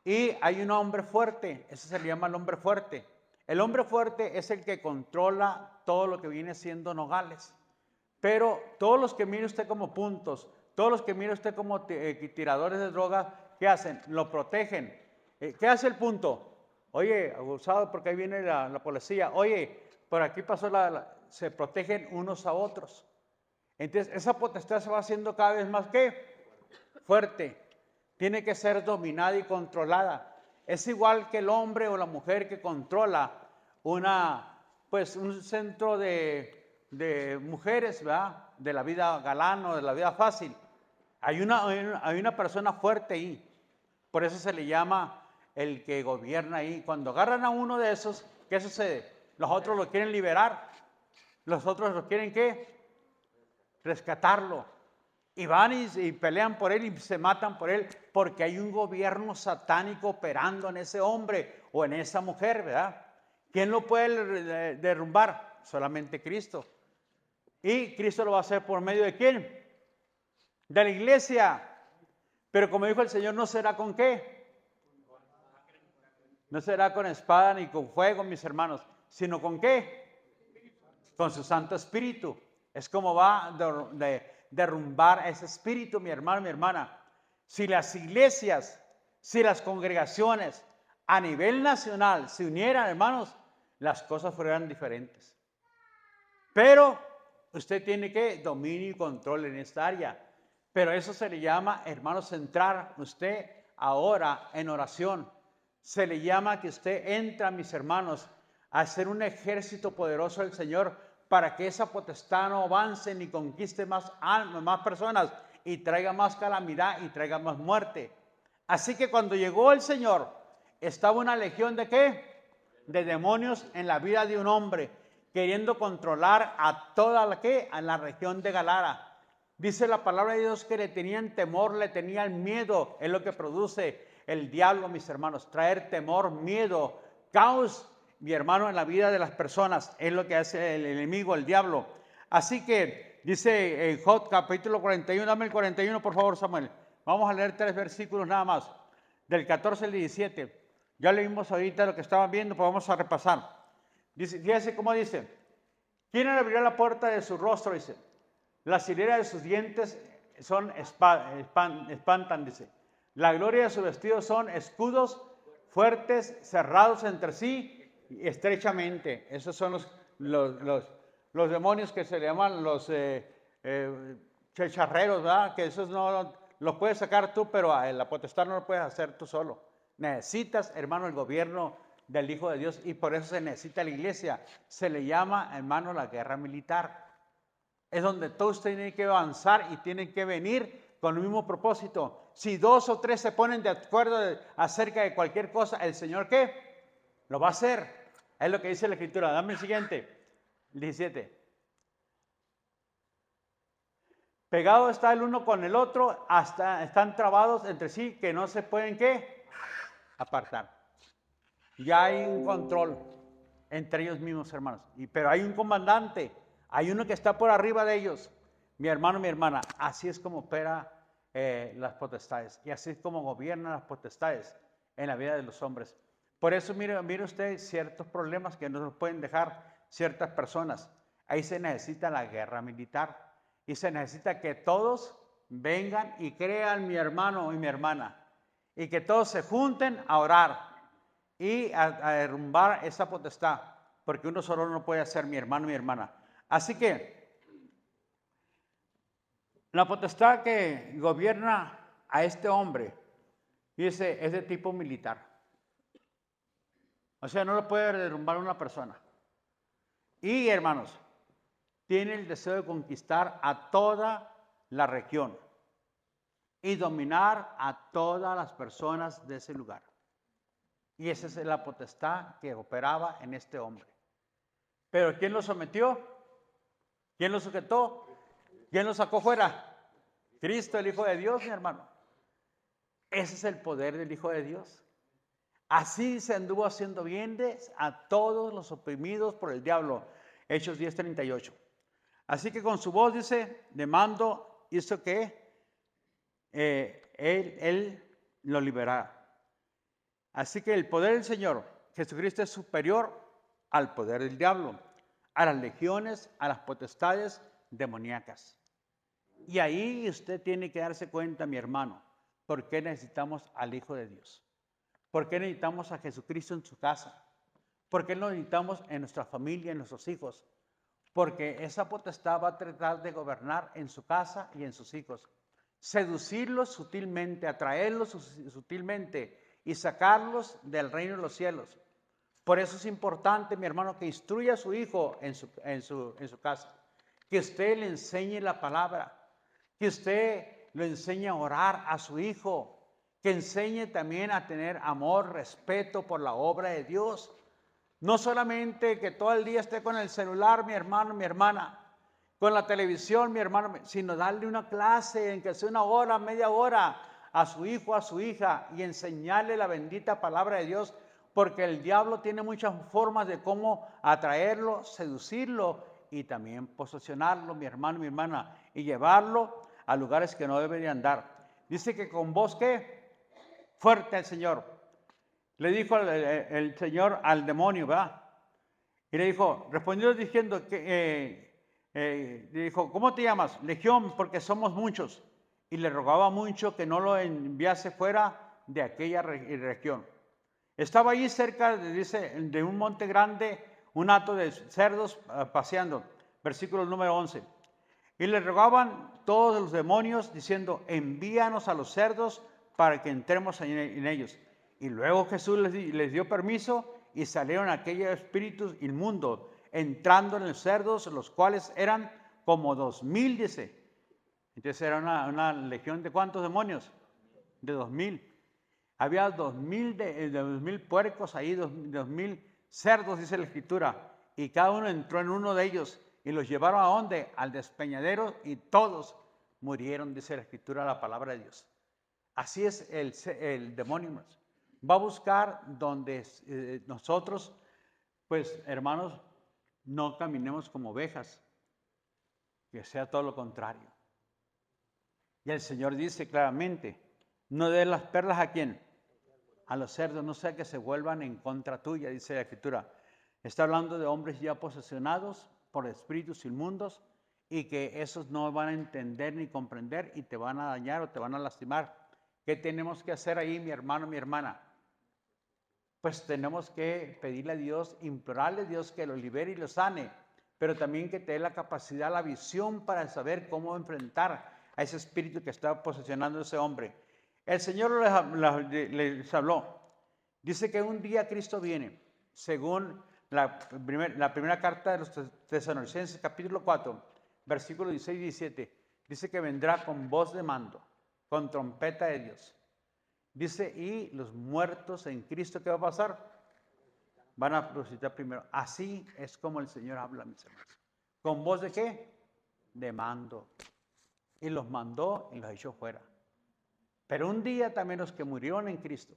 Y hay un hombre fuerte, ese se le llama el hombre fuerte. El hombre fuerte es el que controla todo lo que viene siendo nogales. Pero todos los que mire usted como puntos, todos los que mire usted como tiradores de droga, ¿qué hacen? Lo protegen. ¿Qué hace el punto? Oye, abusado porque ahí viene la policía. Oye, por aquí pasó se protegen unos a otros. Entonces, esa potestad se va haciendo cada vez más, ¿qué? Fuerte. Tiene que ser dominada y controlada. Es igual que el hombre o la mujer que controla un centro de mujeres, ¿verdad? De la vida galán o de la vida fácil. Hay una persona fuerte ahí. Por eso se le llama el que gobierna ahí. Cuando agarran a uno de esos, ¿qué sucede? Los otros lo quieren liberar. Los otros lo quieren ¿qué? Rescatarlo. Y van y pelean por él y se matan por él porque hay un gobierno satánico operando en ese hombre o en esa mujer, ¿verdad? ¿Quién lo puede derrumbar? Solamente Cristo. Y Cristo lo va a hacer por medio de ¿quién? De la iglesia. Pero como dijo el Señor, no será con ¿qué? No será con espada ni con fuego, mis hermanos, sino con ¿qué? Con su Santo Espíritu. Es como va a derrumbar ese espíritu, mi hermano, mi hermana. Si las iglesias, si las congregaciones a nivel nacional se unieran, hermanos, las cosas fueran diferentes. Pero usted tiene que dominio y control en esta área. Pero eso se le llama, hermanos, centrar usted ahora en oración. Se le llama que usted entra, mis hermanos, a ser un ejército poderoso del Señor para que esa potestad no avance ni conquiste más personas y traiga más calamidad y traiga más muerte. Así que cuando llegó el Señor, estaba una legión ¿de qué? De demonios en la vida de un hombre, queriendo controlar a toda a la región de Galara. Dice la palabra de Dios que le tenían temor, le tenían miedo. Es lo que produce el diablo, mis hermanos. Traer temor, miedo, caos, mi hermano, en la vida de las personas. Es lo que hace el enemigo, el diablo. Así que dice en Job capítulo 41, dame el 41 por favor, Samuel. Vamos a leer 3 versículos nada más. Del 14 al 17. Ya leímos ahorita lo que estaban viendo, pues vamos a repasar. Dice, fíjese cómo dice. ¿Quién abrió la puerta de su rostro? Dice. Las hileras de sus dientes espantan, dice. La gloria de sus vestidos son escudos fuertes, cerrados entre sí y estrechamente. Esos son los demonios que se le llaman los chicharreros, ¿verdad? Que esos no los puedes sacar tú, pero la potestad no lo puedes hacer tú solo. Necesitas, hermano, el gobierno del Hijo de Dios y por eso se necesita la iglesia. Se le llama, hermano, la guerra militar. Es donde todos tienen que avanzar y tienen que venir con el mismo propósito. Si 2 o 3 se ponen de acuerdo acerca de cualquier cosa, ¿el Señor qué? Lo va a hacer. Es lo que dice la Escritura. Dame el siguiente. 17. Pegado está el uno con el otro, hasta están trabados entre sí que no se pueden ¿qué? Apartar. Ya hay un control entre ellos mismos, hermanos. Pero hay un comandante, hay uno que está por arriba de ellos. Mi hermano, mi hermana, así es como opera las potestades. Y así es como gobiernan las potestades en la vida de los hombres. Por eso, mire usted ciertos problemas que no nos pueden dejar ciertas personas. Ahí se necesita la guerra militar. Y se necesita que todos vengan y crean, mi hermano y mi hermana. Y que todos se junten a orar y a derrumbar esa potestad, porque uno solo no puede hacer, mi hermano y mi hermana. Así que la potestad que gobierna a este hombre, dice, es de tipo militar. O sea, no lo puede derrumbar una persona. Y hermanos, tiene el deseo de conquistar a toda la región y dominar a todas las personas de ese lugar. Y esa es la potestad que operaba en este hombre. Pero ¿quién lo sometió? ¿Quién lo sujetó? ¿Quién lo sacó fuera? Cristo, el Hijo de Dios, mi hermano. Ese es el poder del Hijo de Dios. Así se anduvo haciendo bien a todos los oprimidos por el diablo. Hechos 10:38. Así que con su voz, dice, de mando, hizo que él lo liberara. Así que el poder del Señor Jesucristo es superior al poder del diablo, a las legiones, a las potestades demoníacas. Y ahí usted tiene que darse cuenta, mi hermano, por qué necesitamos al Hijo de Dios. ¿Por qué necesitamos a Jesucristo en su casa? ¿Por qué lo necesitamos en nuestra familia, en nuestros hijos? Porque esa potestad va a tratar de gobernar en su casa y en sus hijos. Seducirlos sutilmente, atraerlos sutilmente y sacarlos del reino de los cielos. Por eso es importante, mi hermano, que instruya a su hijo en su casa. Que usted le enseñe la palabra. Que usted le enseñe a orar a su hijo. Que enseñe también a tener amor, respeto por la obra de Dios. No solamente que todo el día esté con el celular, mi hermano, mi hermana, con la televisión, mi hermano, sino darle una clase, en que sea 1 hora, media hora, a su hijo, a su hija, y enseñarle la bendita palabra de Dios, porque el diablo tiene muchas formas de cómo atraerlo, seducirlo y también posesionarlo, mi hermano, mi hermana, y llevarlo a lugares que no debería andar. Dice que con voz, ¿qué? Fuerte el Señor. Le dijo el Señor al demonio, ¿verdad? Y le dijo, respondió diciendo que, le dijo, ¿cómo te llamas? Legión, porque somos muchos. Y le rogaba mucho que no lo enviase fuera de aquella región. Estaba allí cerca, dice, de un monte grande, un hato de cerdos paseando. Versículo número 11. Y le rogaban todos los demonios diciendo, envíanos a los cerdos para que entremos en ellos. Y luego Jesús les dio permiso y salieron aquellos espíritus inmundos, entrando en los cerdos, los cuales eran como 2,000, dice. Entonces era una legión de ¿cuántos demonios? De 2,000. Había 2,000 puercos ahí, 2,000 cerdos, dice la Escritura. Y cada uno entró en uno de ellos y los llevaron ¿a dónde? Al despeñadero y todos murieron, dice la Escritura, la palabra de Dios. Así es el demonio. Va a buscar donde nosotros, pues hermanos, no caminemos como ovejas, que sea todo lo contrario. Y el Señor dice claramente, no dé las perlas ¿a quién? A los cerdos, no sea que se vuelvan en contra tuya, dice la Escritura. Está hablando de hombres ya posesionados por espíritus inmundos y que esos no van a entender ni comprender y te van a dañar o te van a lastimar. ¿Qué tenemos que hacer ahí, mi hermano, mi hermana? Pues tenemos que pedirle a Dios, implorarle a Dios que lo libere y lo sane, pero también que te dé la capacidad, la visión para saber cómo enfrentar a ese espíritu que está posesionando a ese hombre. El Señor les habló. Dice que un día Cristo viene, según la primera carta de los Tesalonicenses, capítulo 4, versículos 16 y 17. Dice que vendrá con voz de mando, con trompeta de Dios. Dice, y los muertos en Cristo, ¿qué va a pasar? Van a resucitar primero. Así es como el Señor habla, mis hermanos. ¿Con voz de qué? De mando. Y los mandó y los echó fuera. Pero un día también los que murieron en Cristo,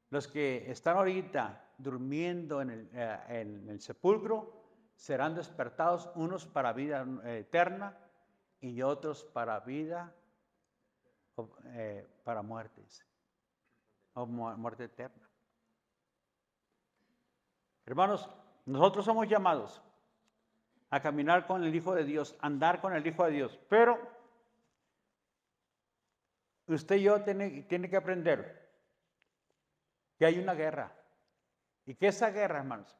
los que están ahorita durmiendo en el sepulcro, serán despertados, unos para vida eterna y otros para vida, para muerte, o muerte eterna. Hermanos, nosotros somos llamados a caminar con el Hijo de Dios, andar con el Hijo de Dios, pero usted y yo tiene que aprender que hay una guerra y que esa guerra, hermanos,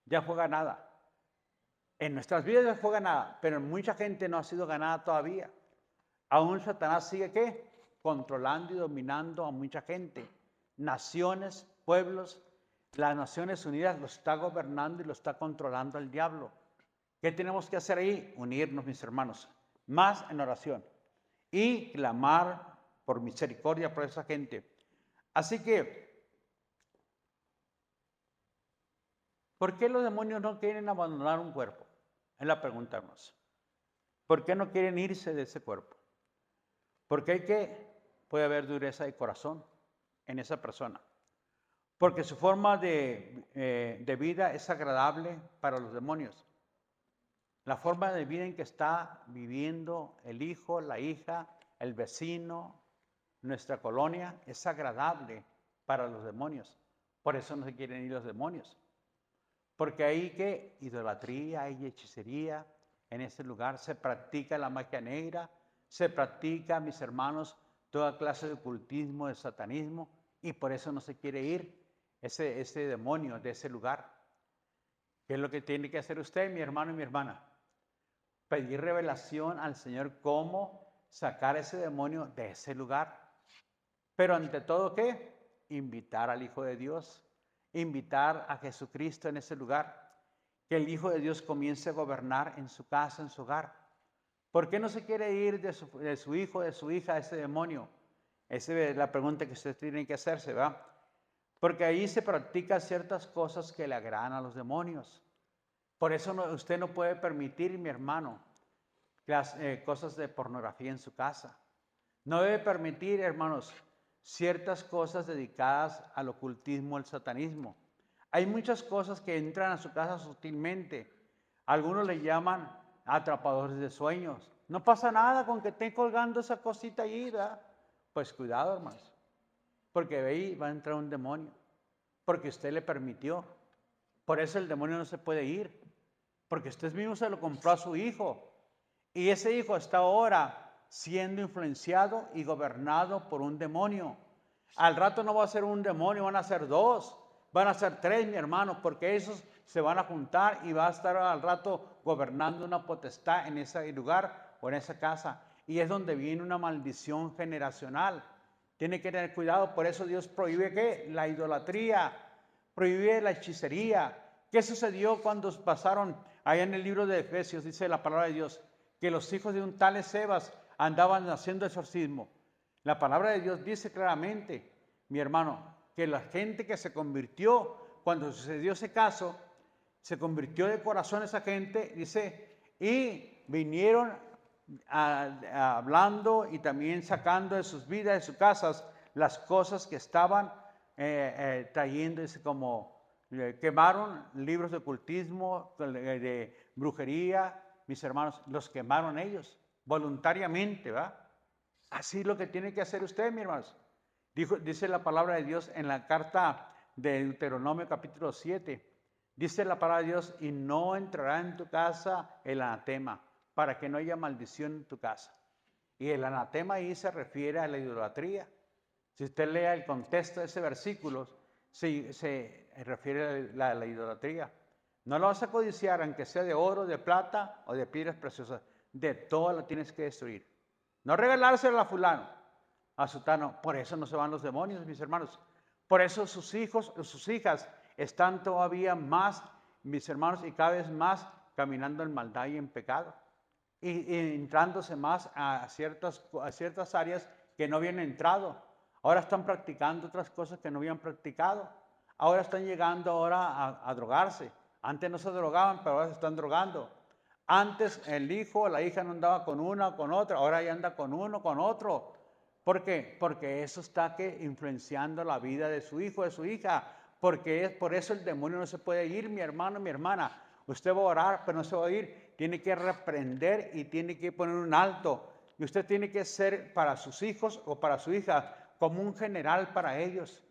ya fue ganada. En nuestras vidas ya fue ganada, pero en mucha gente no ha sido ganada todavía. Aún Satanás sigue, ¿qué? Controlando y dominando a mucha gente. Naciones, pueblos, las Naciones Unidas lo está gobernando y lo está controlando el diablo. ¿Qué tenemos que hacer ahí? Unirnos, mis hermanos, más en oración y clamar por misericordia por esa gente. Así que, ¿por qué los demonios no quieren abandonar un cuerpo? Es la pregunta, hermanos. ¿Por qué no quieren irse de ese cuerpo? Porque puede haber dureza de corazón en esa persona. Porque su forma de vida es agradable para los demonios. La forma de vida en que está viviendo el hijo, la hija, el vecino, nuestra colonia, es agradable para los demonios. Por eso no se quieren ir los demonios. Porque hay que idolatría, hay hechicería. En ese lugar se practica la magia negra, se practica, mis hermanos, toda clase de ocultismo, de satanismo, y por eso no se quiere ir ese demonio de ese lugar. ¿Qué es lo que tiene que hacer usted, mi hermano y mi hermana? Pedir revelación al Señor cómo sacar ese demonio de ese lugar. Pero ante todo, ¿qué? Invitar al Hijo de Dios, invitar a Jesucristo en ese lugar, que el Hijo de Dios comience a gobernar en su casa, en su hogar. ¿Por qué no se quiere ir de su hijo, de su hija, ese demonio? Esa es la pregunta que usted tiene que hacerse, ¿verdad? Porque ahí se practican ciertas cosas que le agradan a los demonios. Por eso usted no puede permitir, mi hermano, las cosas de pornografía en su casa. No debe permitir, hermanos, ciertas cosas dedicadas al ocultismo, al satanismo. Hay muchas cosas que entran a su casa sutilmente. Algunos le llaman atrapadores de sueños. No pasa nada con que esté colgando esa cosita allí, ¿verdad? Pues cuidado, hermanos, porque ahí va a entrar un demonio, porque usted le permitió. Por eso el demonio no se puede ir, porque usted mismo se lo compró a su hijo. Y ese hijo está ahora siendo influenciado y gobernado por un demonio. Al rato no va a ser un demonio, van a ser dos, van a ser tres, mi hermano, porque esos se van a juntar y va a estar al rato gobernando una potestad en ese lugar o en esa casa. Y es donde viene una maldición generacional. Tiene que tener cuidado, por eso Dios prohíbe ¿qué? La idolatría, prohíbe la hechicería. ¿Qué sucedió cuando pasaron allá en el libro de Efesios? Dice la palabra de Dios, que los hijos de un tal Escevas andaban haciendo exorcismo. La palabra de Dios dice claramente, mi hermano, que la gente que se convirtió, cuando sucedió ese caso, se convirtió de corazón esa gente, dice, y vinieron hablando y también sacando de sus vidas, de sus casas, las cosas que estaban trayendo, dice, como quemaron libros de ocultismo, de brujería, mis hermanos, los quemaron ellos, voluntariamente, ¿va? Así es lo que tiene que hacer usted, mis hermanos. Dice la palabra de Dios en la carta de Deuteronomio capítulo 7. Dice la palabra de Dios, y no entrará en tu casa el anatema. para que no haya maldición en tu casa. Y el anatema ahí se refiere a la idolatría. Si usted lea el contexto de ese versículo, se refiere a la idolatría. No lo vas a codiciar, aunque sea de oro, de plata o de piedras preciosas. De todo lo tienes que destruir. No regalárselo a fulano, a sutano. Por eso no se van los demonios, mis hermanos. Por eso sus hijos o sus hijas están todavía más, mis hermanos, y cada vez más caminando en maldad y en pecado. Y entrándose más a ciertas áreas que no habían entrado. Ahora están practicando otras cosas que no habían practicado. Ahora están llegando ahora a drogarse. Antes no se drogaban, pero ahora se están drogando. Antes el hijo o la hija no andaba con una o con otra, ahora ya anda con uno, con otro. ¿Por qué? Porque eso está influenciando la vida de su hijo, de su hija. Porque por eso el demonio no se puede ir, mi hermano, mi hermana. Usted va a orar, pero no se va a ir. Tiene que reprender y tiene que poner un alto. Y usted tiene que ser para sus hijos o para su hija como un general para ellos.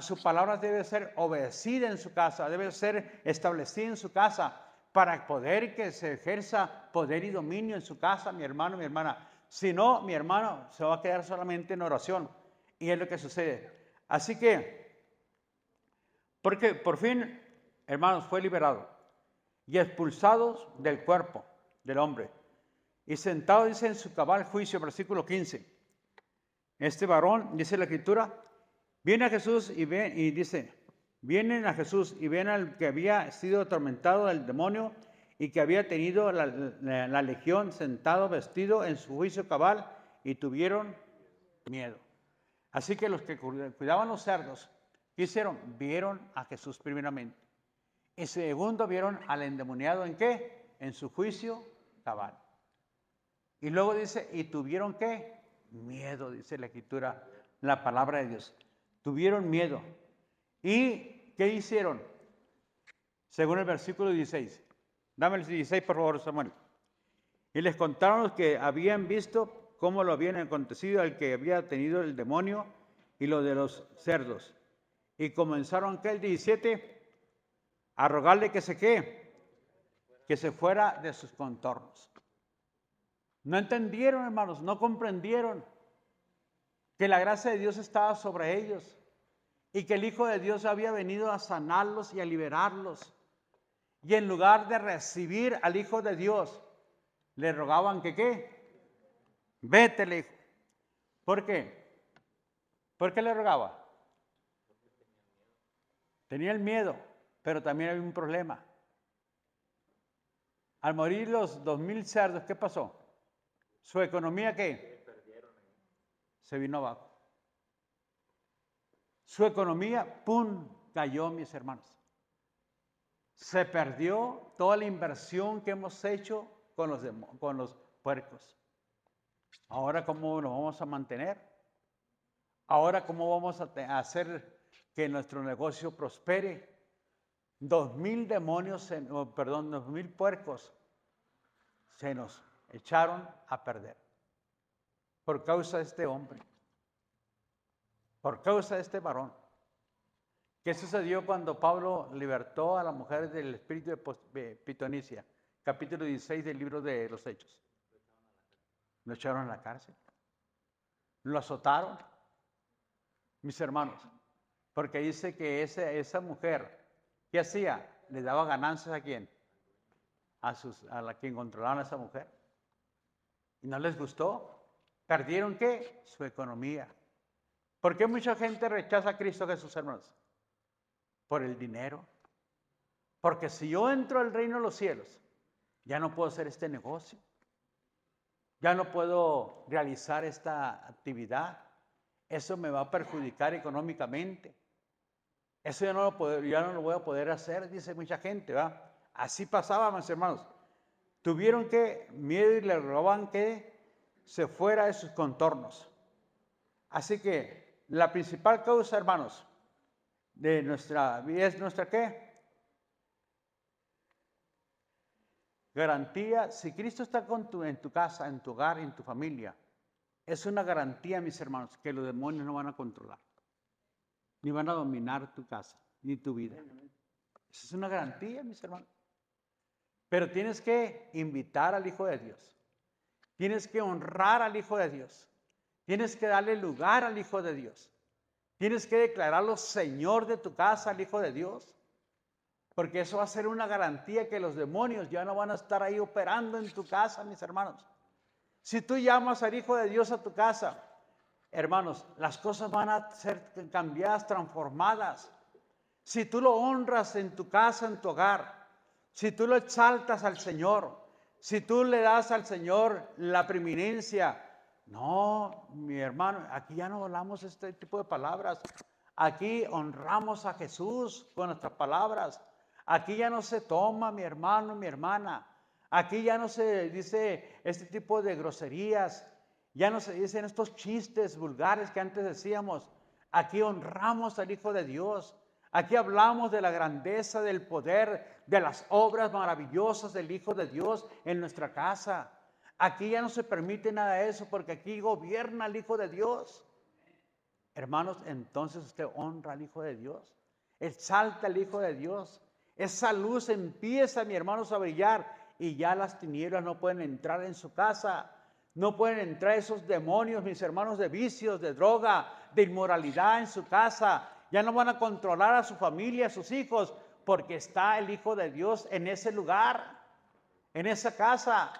Su palabra debe ser obedecida en su casa, debe ser establecida en su casa para poder que se ejerza poder y dominio en su casa, mi hermano, mi hermana. Si no, mi hermano se va a quedar solamente en oración. Y es lo que sucede. Así que, porque por fin, hermanos, fue liberado y expulsados del cuerpo del hombre. Y sentado, dice, en su cabal juicio, versículo 15. Este varón, dice la Escritura, viene a Jesús y dice, vienen a Jesús y ven al que había sido atormentado del demonio y que había tenido la legión sentado, vestido en su juicio cabal, y tuvieron miedo. Así que los que cuidaban los cerdos, ¿qué hicieron? Vieron a Jesús primeramente. Y segundo, vieron al endemoniado, ¿en qué? En su juicio cabal. Y luego dice, ¿y tuvieron qué? Miedo, dice la Escritura, la palabra de Dios. Tuvieron miedo. ¿Y qué hicieron? Según el versículo 16. Dame el 16, por favor, Samuel. Y les contaron los que habían visto cómo lo habían acontecido al que había tenido el demonio y lo de los cerdos. Y comenzaron, ¿qué? El 17, a rogarle que se fuera de sus contornos. No entendieron, hermanos, no comprendieron que la gracia de Dios estaba sobre ellos y que el Hijo de Dios había venido a sanarlos y a liberarlos. Y en lugar de recibir al Hijo de Dios, le rogaban que ¿qué? Vete, le dijo. ¿Por qué? ¿Por qué le rogaba? Tenía el miedo, pero también había un problema. Al morir los 2,000 cerdos, ¿qué pasó? ¿Su economía qué? Se vino abajo. Su economía, ¡pum!, cayó, mis hermanos. Se perdió toda la inversión que hemos hecho con los puercos. Ahora, ¿cómo nos vamos a mantener? Ahora, ¿cómo vamos a hacer que nuestro negocio prospere? 2,000 demonios, 2,000 puercos se nos echaron a perder por causa de este hombre, por causa de este varón. ¿Qué sucedió cuando Pablo libertó a la mujer del espíritu de pitonicia? Capítulo 16 del libro de los Hechos. Lo echaron a la cárcel. Lo azotaron, mis hermanos, porque dice que esa mujer, ¿qué hacía? Le daba ganancias ¿a quién? A la quien controlaban a esa mujer. Y no les gustó. ¿Perdieron qué? Su economía. ¿Por qué mucha gente rechaza a Cristo Jesús, hermanos? Por el dinero. Porque si yo entro al reino de los cielos, ya no puedo hacer este negocio. Ya no puedo realizar esta actividad. Eso me va a perjudicar económicamente. Eso ya no lo voy a poder hacer, dice mucha gente, ¿va? Así pasaba, mis hermanos. Tuvieron que miedo y le rogaban que se fuera de sus contornos. Así que la principal causa, hermanos, de nuestra vida es nuestra ¿qué? Garantía. Si Cristo está en tu casa, en tu hogar, en tu familia, es una garantía, mis hermanos, que los demonios no van a controlar, ni van a dominar tu casa, ni tu vida. Esa es una garantía, mis hermanos. Pero tienes que invitar al Hijo de Dios. Tienes que honrar al Hijo de Dios. Tienes que darle lugar al Hijo de Dios. Tienes que declararlo Señor de tu casa al Hijo de Dios. Porque eso va a ser una garantía que los demonios ya no van a estar ahí operando en tu casa, mis hermanos. Si tú llamas al Hijo de Dios a tu casa, hermanos, las cosas van a ser cambiadas, transformadas. Si tú lo honras en tu casa, en tu hogar, si tú lo exaltas al Señor, si tú le das al Señor la preeminencia. No, mi hermano, aquí ya no hablamos este tipo de palabras. Aquí honramos a Jesús con nuestras palabras. Aquí ya no se toma, mi hermano, mi hermana. Aquí ya no se dice este tipo de groserías. Ya no se dicen estos chistes vulgares que antes decíamos. Aquí honramos al Hijo de Dios. Aquí hablamos de la grandeza, del poder, de las obras maravillosas del Hijo de Dios en nuestra casa. Aquí ya no se permite nada de eso porque aquí gobierna el Hijo de Dios. Hermanos, entonces usted honra al Hijo de Dios. Exalta al Hijo de Dios. Esa luz empieza, mi hermanos, a brillar y ya las tinieblas no pueden entrar en su casa. No pueden entrar esos demonios, mis hermanos, de vicios, de droga, de inmoralidad en su casa. Ya no van a controlar a su familia, a sus hijos, porque está el Hijo de Dios en ese lugar, en esa casa.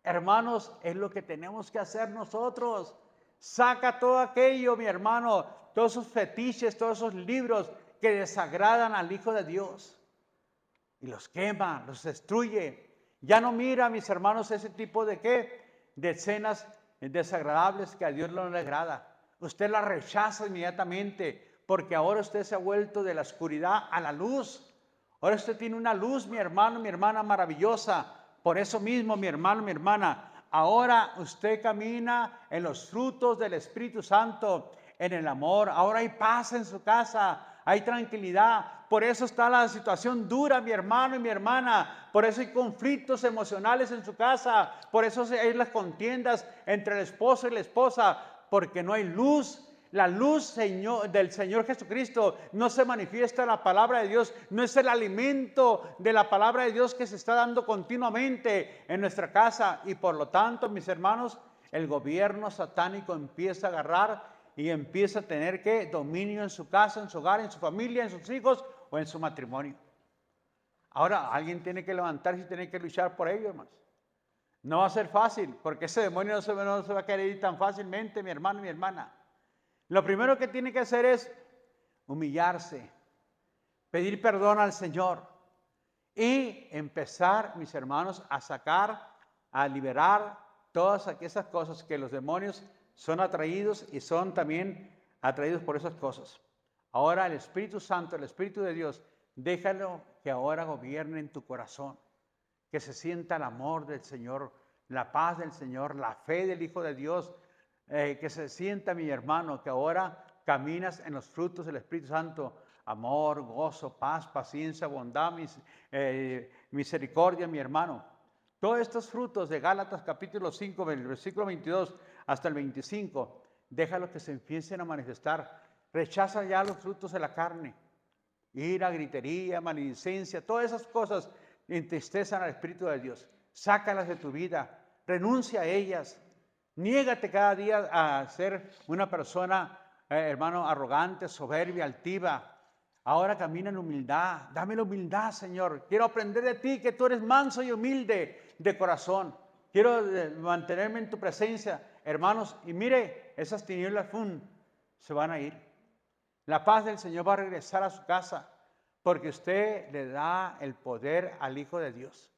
Hermanos, es lo que tenemos que hacer nosotros. Saca todo aquello, mi hermano, todos esos fetiches, todos esos libros que desagradan al Hijo de Dios. Y los quema, los destruye. Ya no mira, mis hermanos, ese tipo de ¿qué? De escenas desagradables que a Dios no le agrada. Usted las rechaza inmediatamente porque ahora usted se ha vuelto de la oscuridad a la luz. Ahora usted tiene una luz, mi hermano, mi hermana, maravillosa. Por eso mismo, mi hermano, mi hermana, ahora usted camina en los frutos del Espíritu Santo, en el amor. Ahora hay paz en su casa, hay tranquilidad. Por eso está la situación dura, mi hermano y mi hermana. Por eso hay conflictos emocionales en su casa. Por eso hay las contiendas entre el esposo y la esposa, porque no hay luz. La luz del Señor Jesucristo no se manifiesta en la palabra de Dios, no es el alimento de la palabra de Dios que se está dando continuamente en nuestra casa. Y por lo tanto, mis hermanos, el gobierno satánico empieza a agarrar y empieza a tener ¿qué? Dominio en su casa, en su hogar, en su familia, en sus hijos o en su matrimonio. Ahora, alguien tiene que levantarse y tiene que luchar por ello, hermanos. No va a ser fácil, porque ese demonio no se va a querer ir tan fácilmente, mi hermano y mi hermana. Lo primero que tiene que hacer es humillarse, pedir perdón al Señor y empezar, mis hermanos, a sacar, a liberar todas aquellas cosas que los demonios son atraídos y son también atraídos por esas cosas. Ahora el Espíritu Santo, el Espíritu de Dios, déjalo que ahora gobierne en tu corazón, que se sienta el amor del Señor, la paz del Señor, la fe del Hijo de Dios, que se sienta, mi hermano, que ahora caminas en los frutos del Espíritu Santo: amor, gozo, paz, paciencia, bondad, misericordia, mi hermano. Todos estos frutos de Gálatas capítulo 5, del versículo 22 hasta el 25, déjalos que se empiecen a manifestar. Rechaza ya los frutos de la carne: ira, gritería, maledicencia, todas esas cosas entristezan al Espíritu de Dios. Sácalas de tu vida, renuncia a ellas. Niégate cada día a ser una persona, hermano, arrogante, soberbia, altiva. Ahora camina en humildad. Dame la humildad, Señor. Quiero aprender de ti, que tú eres manso y humilde de corazón. Quiero mantenerme en tu presencia, hermanos. Y mire, esas tinieblas se van a ir. La paz del Señor va a regresar a su casa, porque usted le da el poder al Hijo de Dios.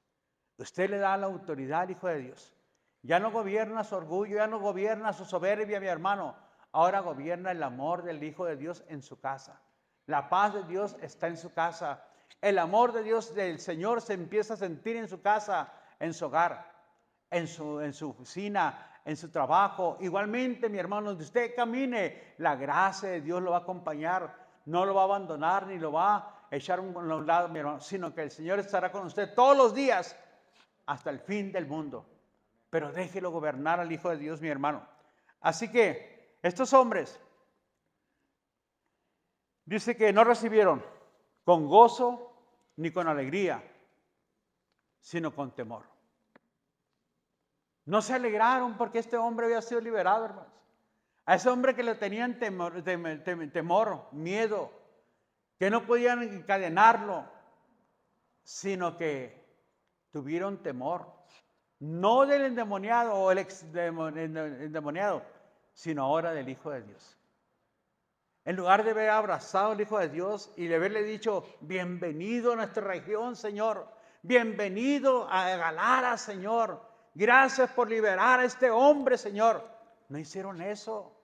Usted le da la autoridad al Hijo de Dios. Ya no gobierna su orgullo, ya no gobierna su soberbia, mi hermano. Ahora gobierna el amor del Hijo de Dios en su casa. La paz de Dios está en su casa. El amor de Dios, del Señor, se empieza a sentir en su casa, en su hogar, en su oficina, en su trabajo. Igualmente, mi hermano, donde usted camine, la gracia de Dios lo va a acompañar. No lo va a abandonar ni lo va a echar a un lado, mi hermano, sino que el Señor estará con usted todos los días hasta el fin del mundo. Pero déjelo gobernar al Hijo de Dios, mi hermano. Así que estos hombres, dice que no recibieron con gozo ni con alegría sino con temor. No se alegraron porque este hombre había sido liberado, hermanos. A ese hombre que le tenían temor, miedo, que no podían encadenarlo, sino que tuvieron temor. No del endemoniado o el endemoniado, sino ahora del Hijo de Dios. En lugar de haber abrazado al Hijo de Dios y de haberle dicho, bienvenido a nuestra región, Señor. Bienvenido a Galara, Señor. Gracias por liberar a este hombre, Señor. No hicieron eso.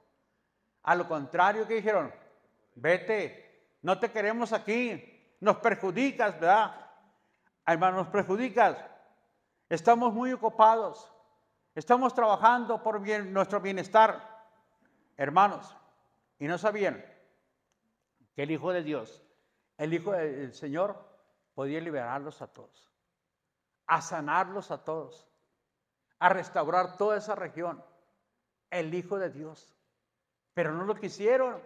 A lo contrario, ¿qué dijeron? Vete, no te queremos aquí. Nos perjudicas, ¿verdad? Hermano, nos perjudicas. Estamos muy ocupados. Estamos trabajando por nuestro bienestar. Hermanos, y no sabían que el Hijo de Dios, el Hijo del Señor, podía liberarlos a todos, a sanarlos a todos, a restaurar toda esa región. El Hijo de Dios. Pero no lo quisieron.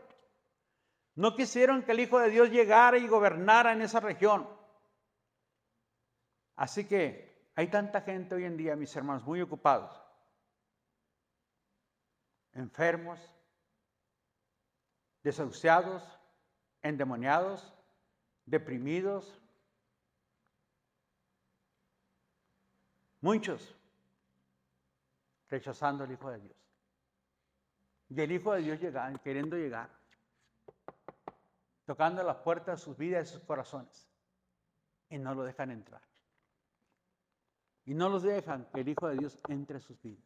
No quisieron que el Hijo de Dios llegara y gobernara en esa región. Así que hay tanta gente hoy en día, mis hermanos, muy ocupados, enfermos, desahuciados, endemoniados, deprimidos. Muchos rechazando al Hijo de Dios. Y el Hijo de Dios queriendo llegar, tocando las puertas de sus vidas y sus corazones. Y no lo dejan entrar. Y no los dejan que el Hijo de Dios entre en sus vidas.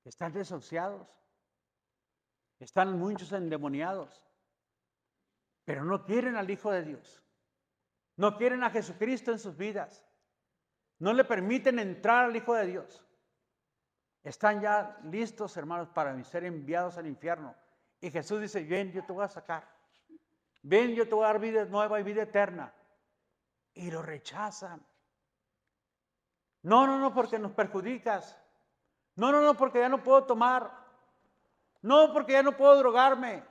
Están desahuciados. Están muchos endemoniados. Pero no quieren al Hijo de Dios. No quieren a Jesucristo en sus vidas. No le permiten entrar al Hijo de Dios. Están ya listos, hermanos, para ser enviados al infierno. Y Jesús dice, ven, yo te voy a sacar. Ven, yo te voy a dar vida nueva y vida eterna. Y lo rechazan. No, porque nos perjudicas. No, porque ya no puedo tomar. No, porque ya no puedo drogarme.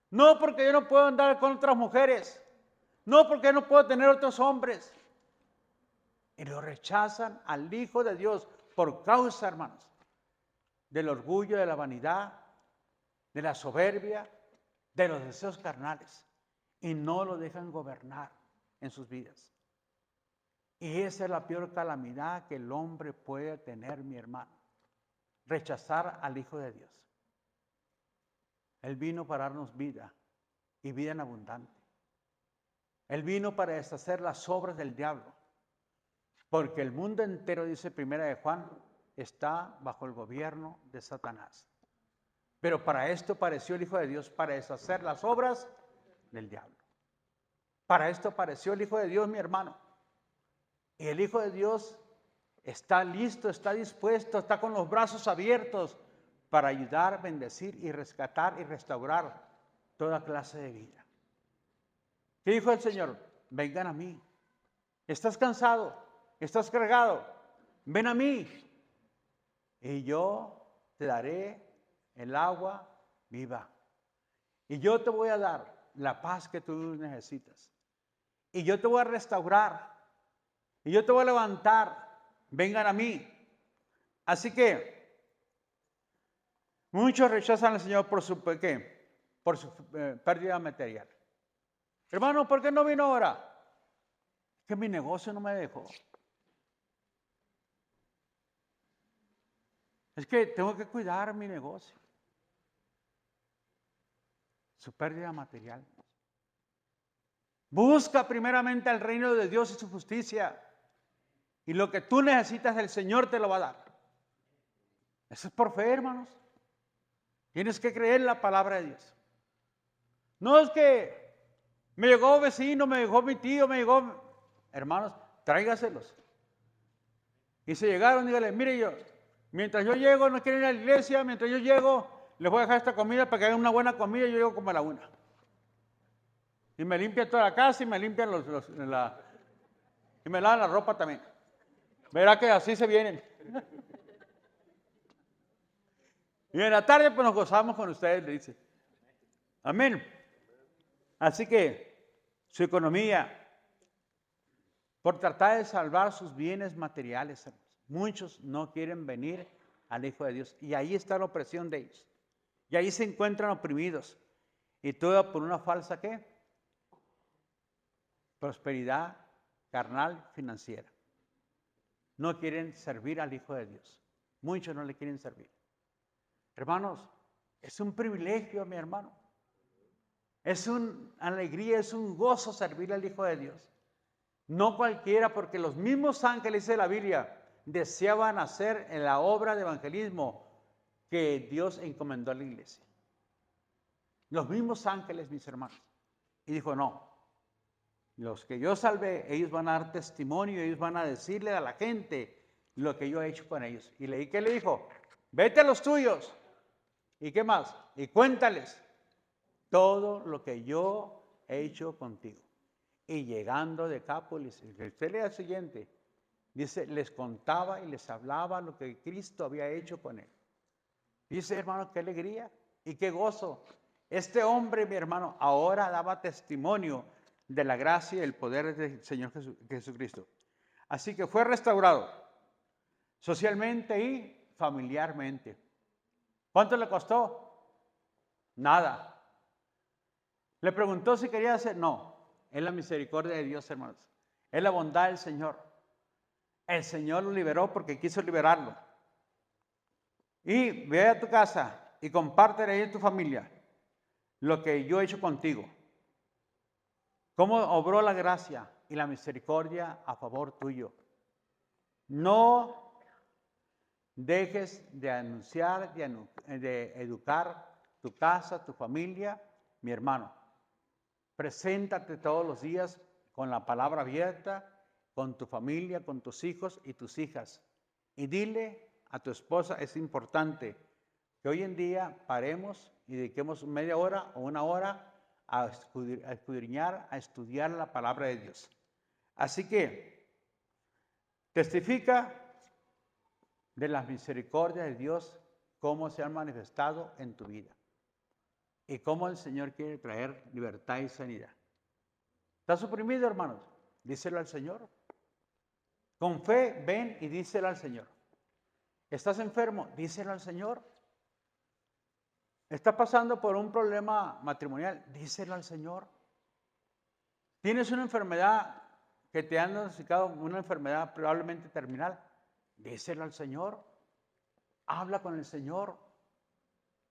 No, porque ya no puedo andar con otras mujeres. No, porque ya no puedo tener otros hombres. Y lo rechazan al Hijo de Dios por causa, hermanos, del orgullo, de la vanidad, de la soberbia, de los deseos carnales. Y no lo dejan gobernar en sus vidas. Y esa es la peor calamidad que el hombre puede tener, mi hermano. Rechazar al Hijo de Dios. Él vino para darnos vida y vida en abundante. Él vino para deshacer las obras del diablo. Porque el mundo entero, dice Primera de Juan, está bajo el gobierno de Satanás. Pero para esto apareció el Hijo de Dios, para deshacer las obras del diablo. Para esto apareció el Hijo de Dios, mi hermano. Y el Hijo de Dios está listo, está dispuesto, está con los brazos abiertos para ayudar, bendecir y rescatar y restaurar toda clase de vida. ¿Qué dijo el Señor? Vengan a mí. ¿Estás cansado? ¿Estás cargado? Ven a mí. Y yo te daré el agua viva. Y yo te voy a dar la paz que tú necesitas. Y yo te voy a restaurar. Y yo te voy a levantar. Vengan a mí. Así que muchos rechazan al Señor por su pérdida material. Hermano, ¿por qué no vino ahora? Que mi negocio no me dejó. Es que tengo que cuidar mi negocio. Su pérdida material. Busca primeramente el reino de Dios y su justicia. Y lo que tú necesitas, el Señor te lo va a dar. Eso es por fe, hermanos. Tienes que creer en la palabra de Dios. No es que me llegó vecino, me llegó mi tío, me llegó... Hermanos, tráigaselos. Y se llegaron, dígale, mire yo, mientras yo llego, no quieren ir a la iglesia, mientras yo llego, les voy a dejar esta comida para que hagan una buena comida y yo llego como a la 1. Y me limpian toda la casa y me limpian y me lavan la ropa también. Verá que así se vienen. Y en la tarde pues nos gozamos con ustedes, le dice. Amén. Así que su economía, por tratar de salvar sus bienes materiales, hermanos. Muchos no quieren venir al Hijo de Dios. Y ahí está la opresión de ellos. Y ahí se encuentran oprimidos. Y todo por una falsa, ¿qué? Prosperidad carnal, financiera. No quieren servir al Hijo de Dios. Muchos no le quieren servir. Hermanos, es un privilegio, mi hermano. Es una alegría, es un gozo servir al Hijo de Dios. No cualquiera, porque los mismos ángeles de la Biblia deseaban hacer en la obra de evangelismo que Dios encomendó a la iglesia. Los mismos ángeles, mis hermanos. Y dijo, no, los que yo salvé, ellos van a dar testimonio, ellos van a decirle a la gente lo que yo he hecho con ellos. Y leí que le dijo, vete a los tuyos. ¿Y qué más? Y cuéntales todo lo que yo he hecho contigo. Y llegando de Decápolis, usted lea el siguiente, dice, les contaba y les hablaba lo que Cristo había hecho con él. Dice, hermano, qué alegría y qué gozo. Este hombre, mi hermano, ahora daba testimonio de la gracia y el poder del Señor Jesucristo. Así que fue restaurado socialmente y familiarmente. ¿Cuánto le costó? Nada. ¿Le preguntó si quería hacer? No. Es la misericordia de Dios, hermanos. Es la bondad del Señor. El Señor lo liberó porque quiso liberarlo. Y ve a tu casa y compártele ahí en tu familia lo que yo he hecho contigo. Cómo obró la gracia y la misericordia a favor tuyo. No dejes de anunciar, de educar tu casa, tu familia, mi hermano. Preséntate todos los días con la palabra abierta, con tu familia, con tus hijos y tus hijas. Y dile a tu esposa, es importante que hoy en día paremos y dediquemos media hora o una hora a escudriñar, a estudiar la palabra de Dios. Así que testifica de las misericordias de Dios, cómo se han manifestado en tu vida y cómo el Señor quiere traer libertad y sanidad. ¿Estás oprimido, hermanos? Díselo al Señor. Con fe, ven y díselo al Señor. ¿Estás enfermo? Díselo al Señor. ¿Estás pasando por un problema matrimonial? Díselo al Señor. ¿Tienes una enfermedad que te han diagnosticado, una enfermedad probablemente terminal? Díselo al Señor. Habla con el Señor.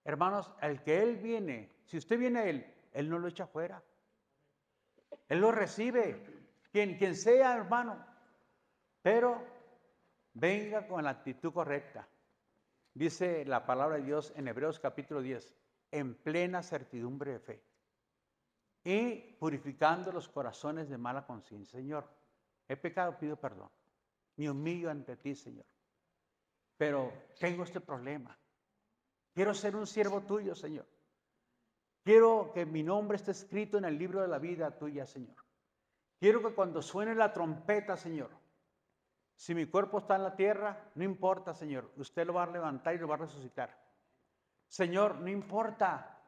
Hermanos, el que Él viene, si usted viene a Él no lo echa fuera. Él lo recibe, quien sea, hermano. Pero venga con la actitud correcta. Dice la palabra de Dios en Hebreos capítulo 10, en plena certidumbre de fe. Y purificando los corazones de mala conciencia. Señor, he pecado, pido perdón. Me humillo ante ti, Señor. Pero tengo este problema. Quiero ser un siervo tuyo, Señor. Quiero que mi nombre esté escrito en el libro de la vida tuya, Señor. Quiero que cuando suene la trompeta, Señor, si mi cuerpo está en la tierra, no importa, Señor. Usted lo va a levantar y lo va a resucitar. Señor, no importa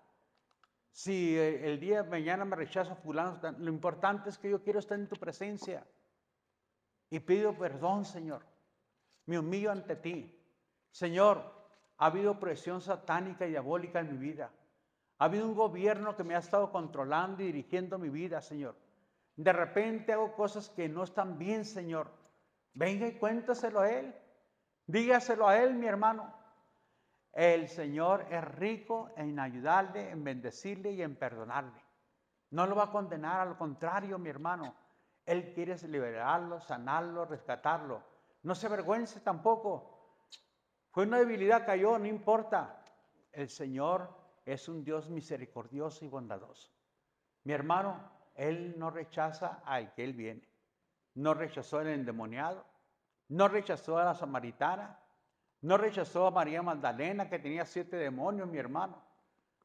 si el día de mañana me rechazo fulano. Lo importante es que yo quiero estar en tu presencia. Y pido perdón, Señor. Me humillo ante ti. Señor, ha habido presión satánica y diabólica en mi vida. Ha habido un gobierno que me ha estado controlando y dirigiendo mi vida, Señor. De repente hago cosas que no están bien, Señor. Venga y cuéntaselo a Él. Dígaselo a Él, mi hermano. El Señor es rico en ayudarle, en bendecirle y en perdonarle. No lo va a condenar, al contrario, mi hermano. Él quiere liberarlo, sanarlo, rescatarlo. No se avergüence tampoco. Fue una debilidad, cayó, no importa. El Señor es un Dios misericordioso y bondadoso. Mi hermano, Él no rechaza al que Él viene. No rechazó al endemoniado, no rechazó a la samaritana, no rechazó a María Magdalena, que tenía 7 demonios, mi hermano.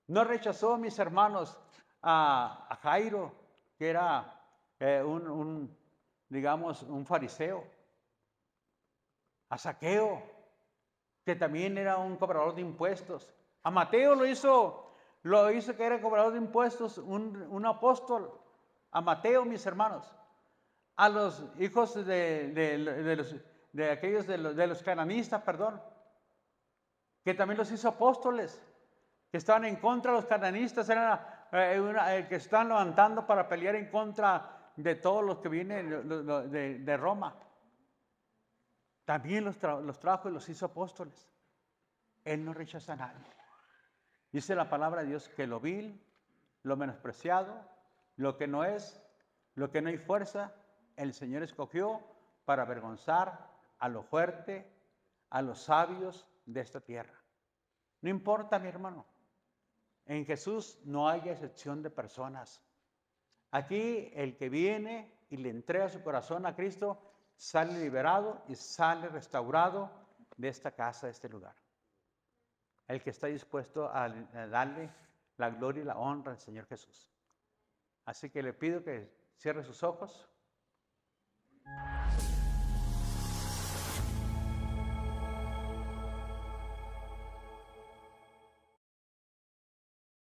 No rechazó a mis hermanos, a Jairo, que era un fariseo. A Zaqueo, que también era un cobrador de impuestos. A Mateo lo hizo que era cobrador de impuestos, un apóstol. A Mateo, mis hermanos. a los hijos de aquellos de los cananistas, perdón, que también los hizo apóstoles, que estaban en contra de los cananistas, eran que están levantando para pelear en contra de todos los que vienen de Roma. También los trajo y los hizo apóstoles. Él no rechaza a nadie. Dice la palabra de Dios que lo vil, lo menospreciado, lo que no es, lo que no hay fuerza, el Señor escogió para avergonzar a lo fuerte, a los sabios de esta tierra. No importa, mi hermano. En Jesús no hay excepción de personas. Aquí el que viene y le entrega su corazón a Cristo sale liberado y sale restaurado de esta casa, de este lugar. El que está dispuesto a darle la gloria y la honra al Señor Jesús. Así que le pido que cierre sus ojos.